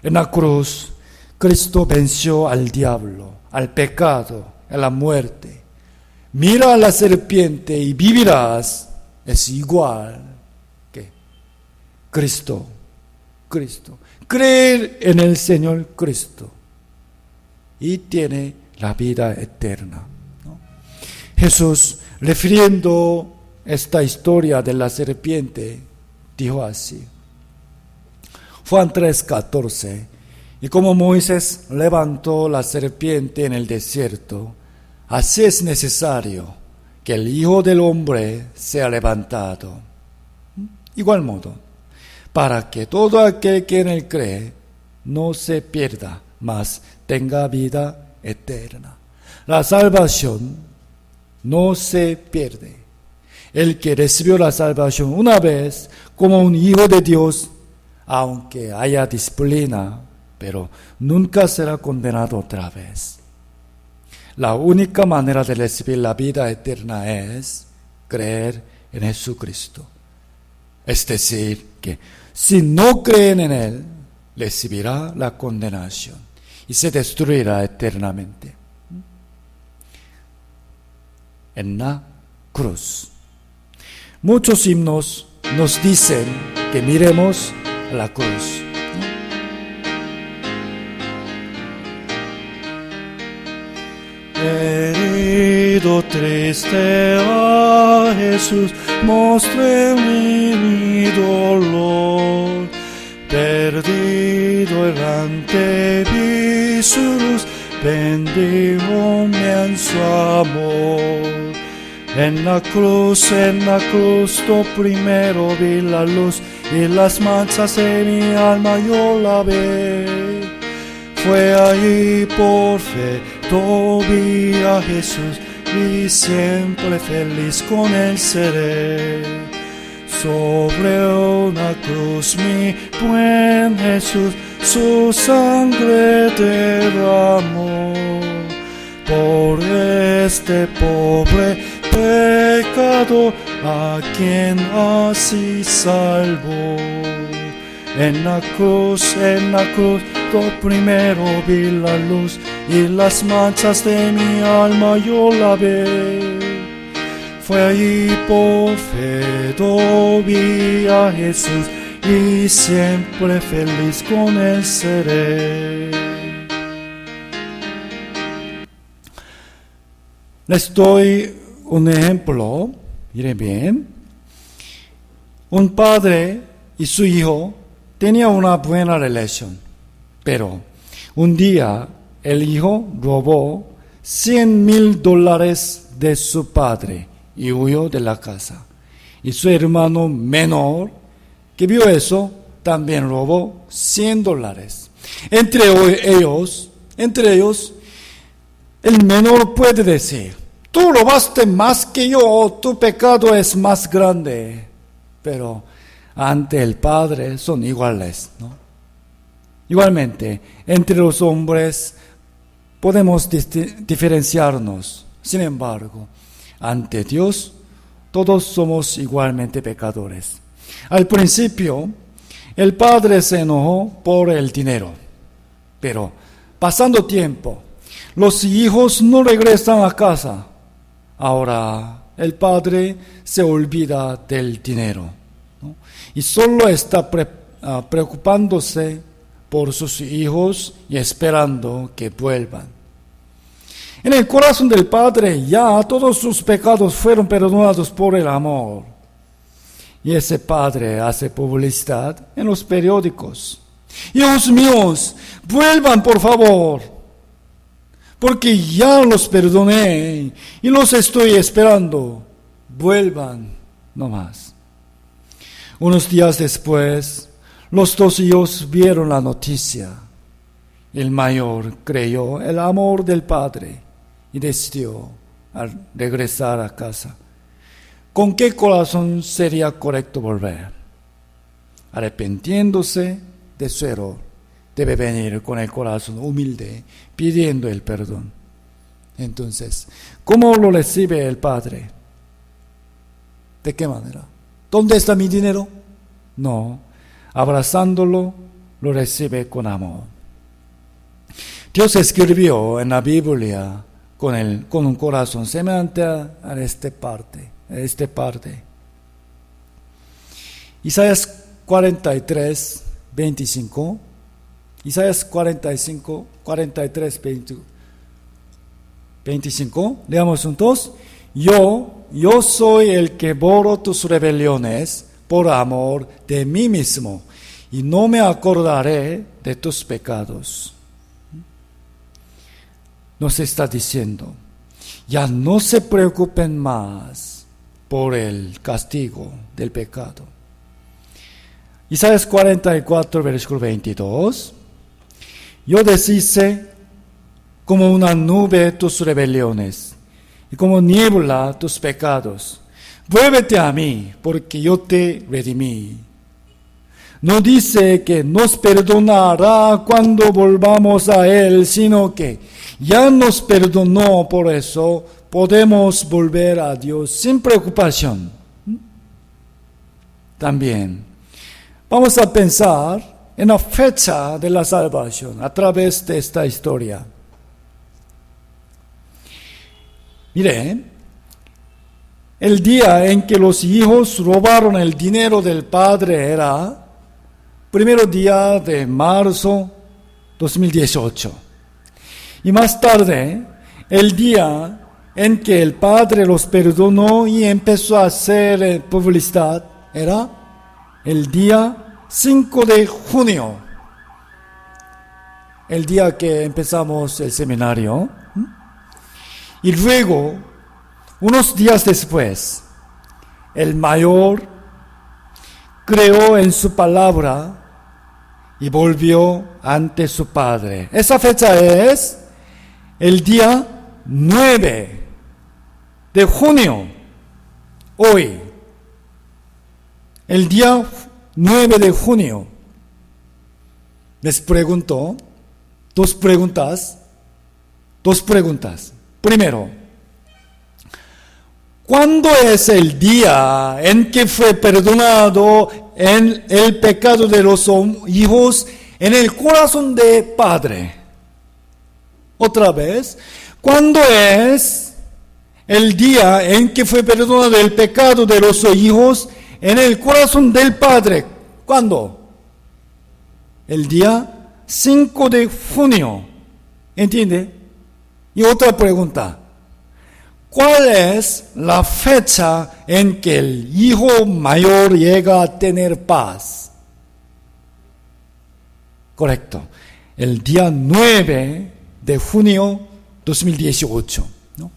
En la cruz, Cristo venció al diablo, al pecado, a la muerte. Mira a la serpiente y vivirás. Es igual que Cristo. Creer en el Señor Cristo y tiene la vida eterna, ¿no? Jesús, refiriendo esta historia de la serpiente, dijo así. Juan 3:14. Y como Moisés levantó la serpiente en el desierto, así es necesario que el Hijo del Hombre sea levantado. Igual modo, para que todo aquel que en él cree no se pierda, mas tenga vida eterna. La salvación no se pierde. El que recibió la salvación una vez como un hijo de Dios, aunque haya disciplina, pero nunca será condenado otra vez. La única manera de recibir la vida eterna es creer en Jesucristo. Es decir, que si no creen en Él, recibirá la condenación y se destruirá eternamente. En la cruz. Muchos himnos nos dicen que miremos a la cruz. Herido triste a Jesús, mostré mi dolor. Perdido errante vi su luz, bendíjome en su amor. En la cruz, lo primero vi la luz, y las manchas de mi alma yo la vi. Fue allí por fe, vi a Jesús, y siempre feliz con él seré. Sobre una cruz mi buen Jesús, su sangre derramó. Por este pobre pecado, a quien así salvó. En la cruz, lo primero vi la luz, y las manchas de mi alma yo la vi. Fue allí por fe, vi a Jesús, y siempre feliz con él seré. Les doy un ejemplo, miren bien. Un padre y su hijo tenían una buena relación, pero un día el hijo robó $100,000 de su padre y huyó de la casa. Y su hermano menor, que vio eso, también robó $100. Entre ellos, el menor puede decir: tú robaste más que yo, tu pecado es más grande. Pero ante el Padre son iguales, ¿no? Igualmente, entre los hombres podemos diferenciarnos. Sin embargo, ante Dios todos somos igualmente pecadores. Al principio, el padre se enojó por el dinero, pero pasando tiempo, los hijos no regresan a casa. Ahora el padre se olvida del dinero, ¿no? Y solo está preocupándose por sus hijos y esperando que vuelvan. En el corazón del Padre ya todos sus pecados fueron perdonados por el amor. Y ese Padre hace publicidad en los periódicos. Hijos míos, vuelvan por favor, porque ya los perdoné y los estoy esperando. Vuelvan nomás. Unos días después, los dos hijos vieron la noticia. El mayor creyó el amor del Padre y decidió regresar a casa. ¿Con qué corazón sería correcto volver? Arrepintiéndose de su error, debe venir con el corazón humilde, pidiendo el perdón. Entonces, ¿cómo lo recibe el Padre? ¿De qué manera? ¿Dónde está mi dinero? No, abrazándolo, lo recibe con amor. Dios escribió en la Biblia con un corazón semejante a esta parte. Isaías 43, 25. Isaías 45, 43, 25. Leamos juntos. Yo soy el que borro tus rebeliones por amor de mí mismo, y no me acordaré de tus pecados. Nos está diciendo, ya no se preocupen más por el castigo del pecado. Isaías 44, versículo 22. Yo deshice como una nube tus rebeliones y como niebla tus pecados. Vuélvete a mí, porque yo te redimí. No dice que nos perdonará cuando volvamos a Él, sino que ya nos perdonó, por eso podemos volver a Dios sin preocupación. También vamos a pensar en la fecha de la salvación a través de esta historia. Mire, el día en que los hijos robaron el dinero del padre era primero día de marzo 2018. Y más tarde, el día en que el padre los perdonó y empezó a hacer publicidad era el día 5 de junio, el día que empezamos el seminario. Y luego, unos días después, el mayor creó en su palabra y volvió ante su padre. Esa fecha es el día 9 de junio, hoy. El día 9 de junio. Les pregunto dos preguntas. Primero, ¿cuándo es el día en que fue perdonado el pecado de los hijos en el corazón del Padre? Otra vez, ¿cuándo es el día en que fue perdonado el pecado de los hijos en el corazón del Padre? ¿Cuándo? El día 5 de junio. ¿Entiende? Y otra pregunta. ¿Cuál es la fecha en que el hijo mayor llega a tener paz? Correcto. El día 9 de junio 2018. ¿No?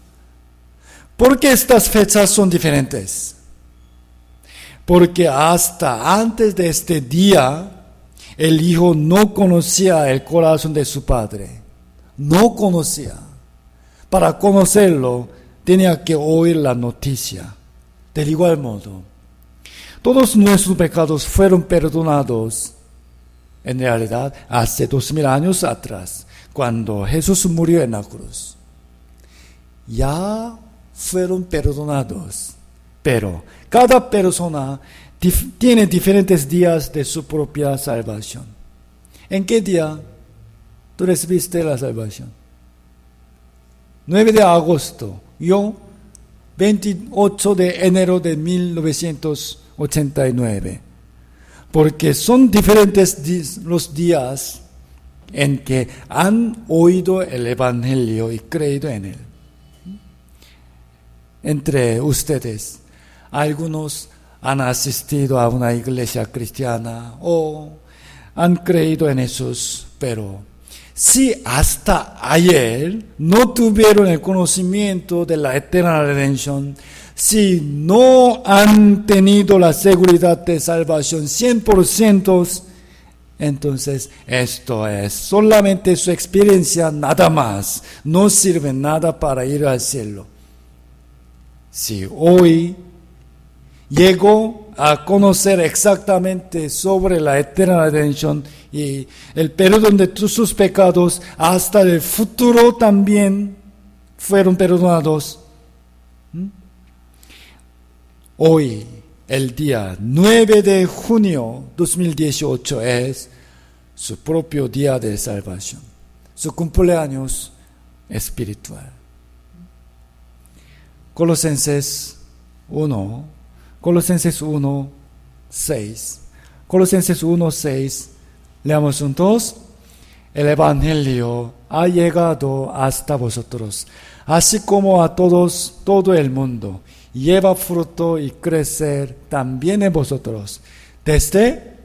¿Por qué estas fechas son diferentes? Porque hasta antes de este día, el hijo no conocía el corazón de su padre. No conocía. Para conocerlo, tenía que oír la noticia. Del igual modo, todos nuestros pecados fueron perdonados, en realidad, hace 2000 años atrás, cuando Jesús murió en la cruz. Ya fueron perdonados, pero cada persona tiene diferentes días de su propia salvación. ¿En qué día tú recibiste la salvación? 9 de agosto, yo 28 de enero de 1989. Porque son diferentes los días en que han oído el Evangelio y creído en él. Entre ustedes, algunos han asistido a una iglesia cristiana o han creído en Jesús, pero si hasta ayer no tuvieron el conocimiento de la eterna redención, si no han tenido la seguridad de salvación 100%, entonces esto es solamente su experiencia, nada más. No sirve nada para ir al cielo. Si hoy llego a conocer exactamente sobre la eterna redención y el perdón de sus pecados, hasta el futuro también fueron perdonados. Hoy, el día 9 de junio 2018 es su propio día de salvación, su cumpleaños espiritual. Colosenses 1, 6. Colosenses 1, 6. Leamos juntos. El Evangelio ha llegado hasta vosotros, así como a todos, todo el mundo. Lleva fruto y crecer también en vosotros. ¿Desde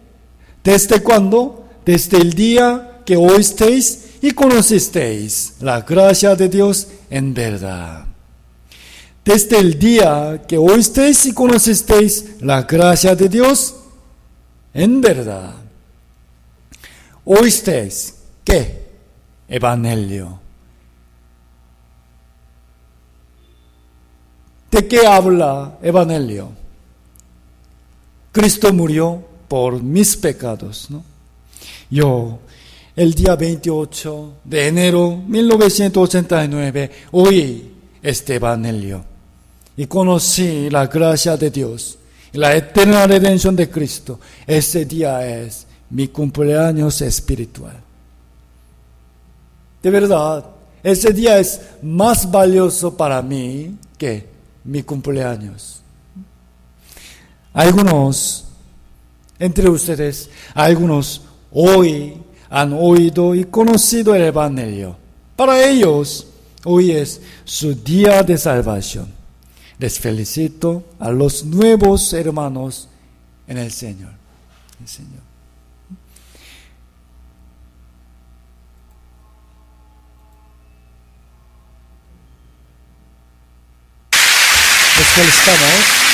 cuándo? Desde el día que oísteis y conocisteis la gracia de Dios en verdad. Desde el día que oísteis y conocisteis la gracia de Dios en verdad. ¿Oísteis qué? Evangelio. ¿De qué habla Evangelio? Cristo murió por mis pecados, ¿no? Yo, el día 28 de enero de 1989, oí este Evangelio y conocí la gracia de Dios y la eterna redención de Cristo. Ese día es mi cumpleaños espiritual. De verdad, ese día es más valioso para mí que mi cumpleaños. Algunos, entre ustedes, algunos hoy han oído y conocido el Evangelio. Para ellos, hoy es su día de salvación. Les felicito a los nuevos hermanos en el Señor. Les felicitamos.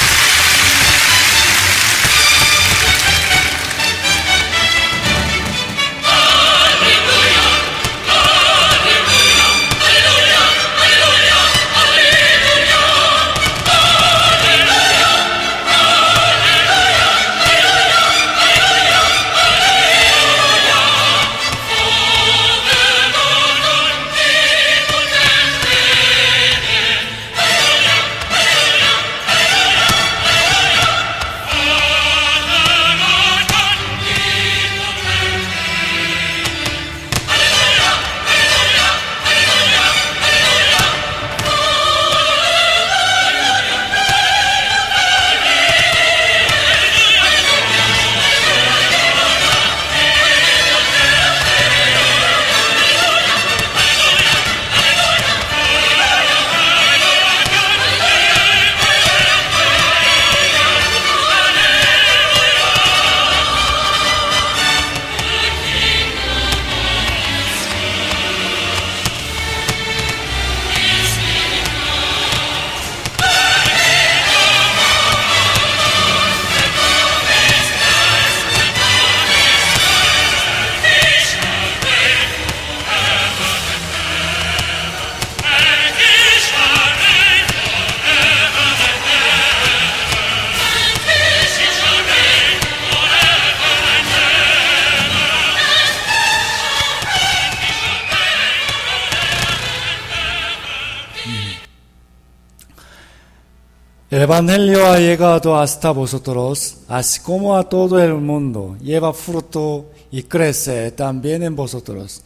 El Evangelio ha llegado hasta vosotros, así como a todo el mundo. Lleva fruto y crece también en vosotros.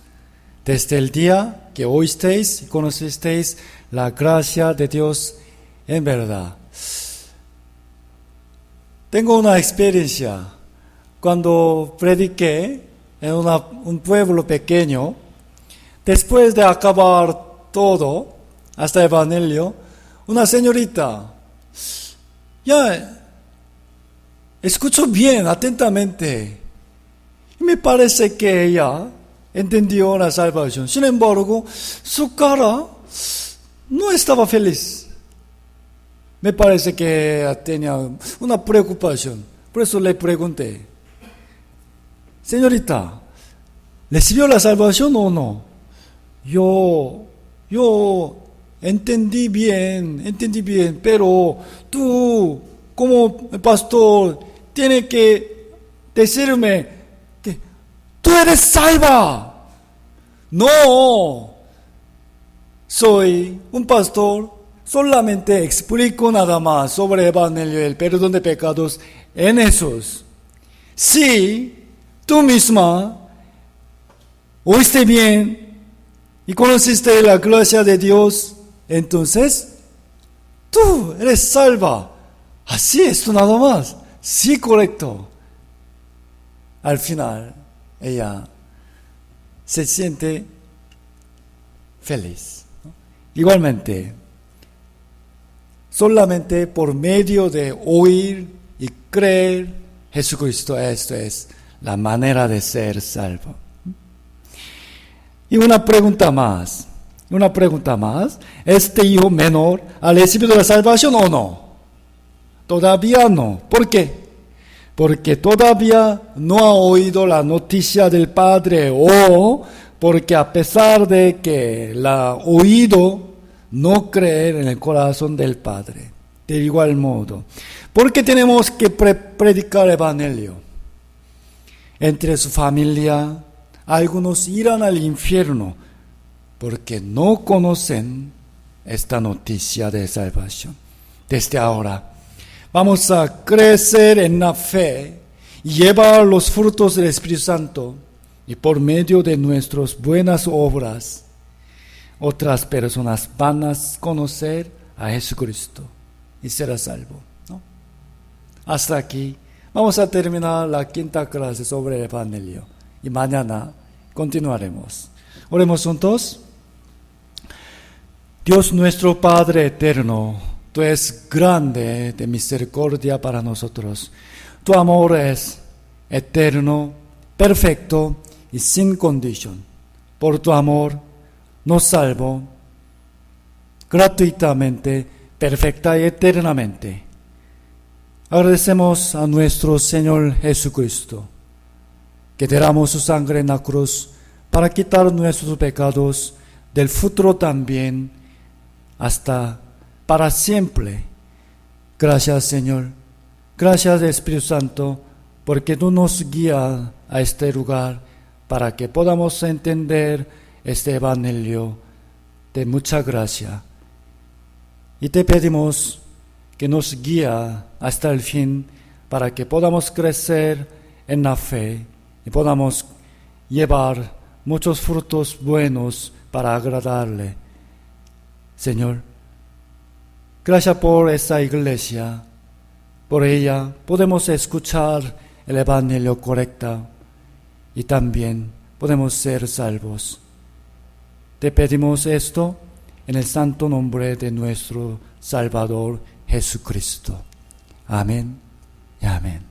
Desde el día que oísteis y conocisteis la gracia de Dios en verdad. Tengo una experiencia. Cuando prediqué en un pueblo pequeño, después de acabar todo, hasta el Evangelio, una señorita, ya, escuchó bien, atentamente. Me parece que ella entendió la salvación. Sin embargo, su cara no estaba feliz. Me parece que tenía una preocupación. Por eso le pregunté, señorita, ¿recibió la salvación o no? Yo entendí bien, pero tú, como pastor, tienes que decirme que tú eres salva. No, soy un pastor, solamente explico nada más sobre el Evangelio y el perdón de pecados en Jesús. Si tú misma oíste bien y conociste la gracia de Dios, entonces tú eres salva. Así es, tú nada más. Sí, correcto. Al final, ella se siente feliz. Igualmente, solamente por medio de oír y creer Jesucristo, esto es la manera de ser salvo. Y una pregunta más. ¿Este hijo menor ha recibido la salvación o no? Todavía no. ¿Por qué? Porque todavía no ha oído la noticia del Padre, o porque a pesar de que la ha oído, no creer en el corazón del Padre. De igual modo, ¿por qué tenemos que predicar el Evangelio? Entre su familia, algunos irán al infierno porque no conocen esta noticia de salvación. Desde ahora, vamos a crecer en la fe y llevar los frutos del Espíritu Santo, y por medio de nuestras buenas obras, otras personas van a conocer a Jesucristo y será salvo, ¿no? Hasta aquí vamos a terminar la quinta clase sobre el Evangelio y mañana continuaremos. Oremos juntos. Dios nuestro Padre eterno, tú eres grande de misericordia para nosotros. Tu amor es eterno, perfecto y sin condición. Por tu amor nos salvó gratuitamente, perfecta y eternamente. Agradecemos a nuestro Señor Jesucristo, que derramó su sangre en la cruz para quitar nuestros pecados, del futuro también, hasta para siempre. Gracias, Señor. Gracias, Espíritu Santo, porque tú nos guías a este lugar para que podamos entender este Evangelio de mucha gracia. Y te pedimos que nos guíe hasta el fin para que podamos crecer en la fe y podamos llevar muchos frutos buenos para agradarle. Señor, gracias por esta iglesia. Por ella podemos escuchar el Evangelio correcto y también podemos ser salvos. Te pedimos esto en el santo nombre de nuestro Salvador Jesucristo. Amén y amén.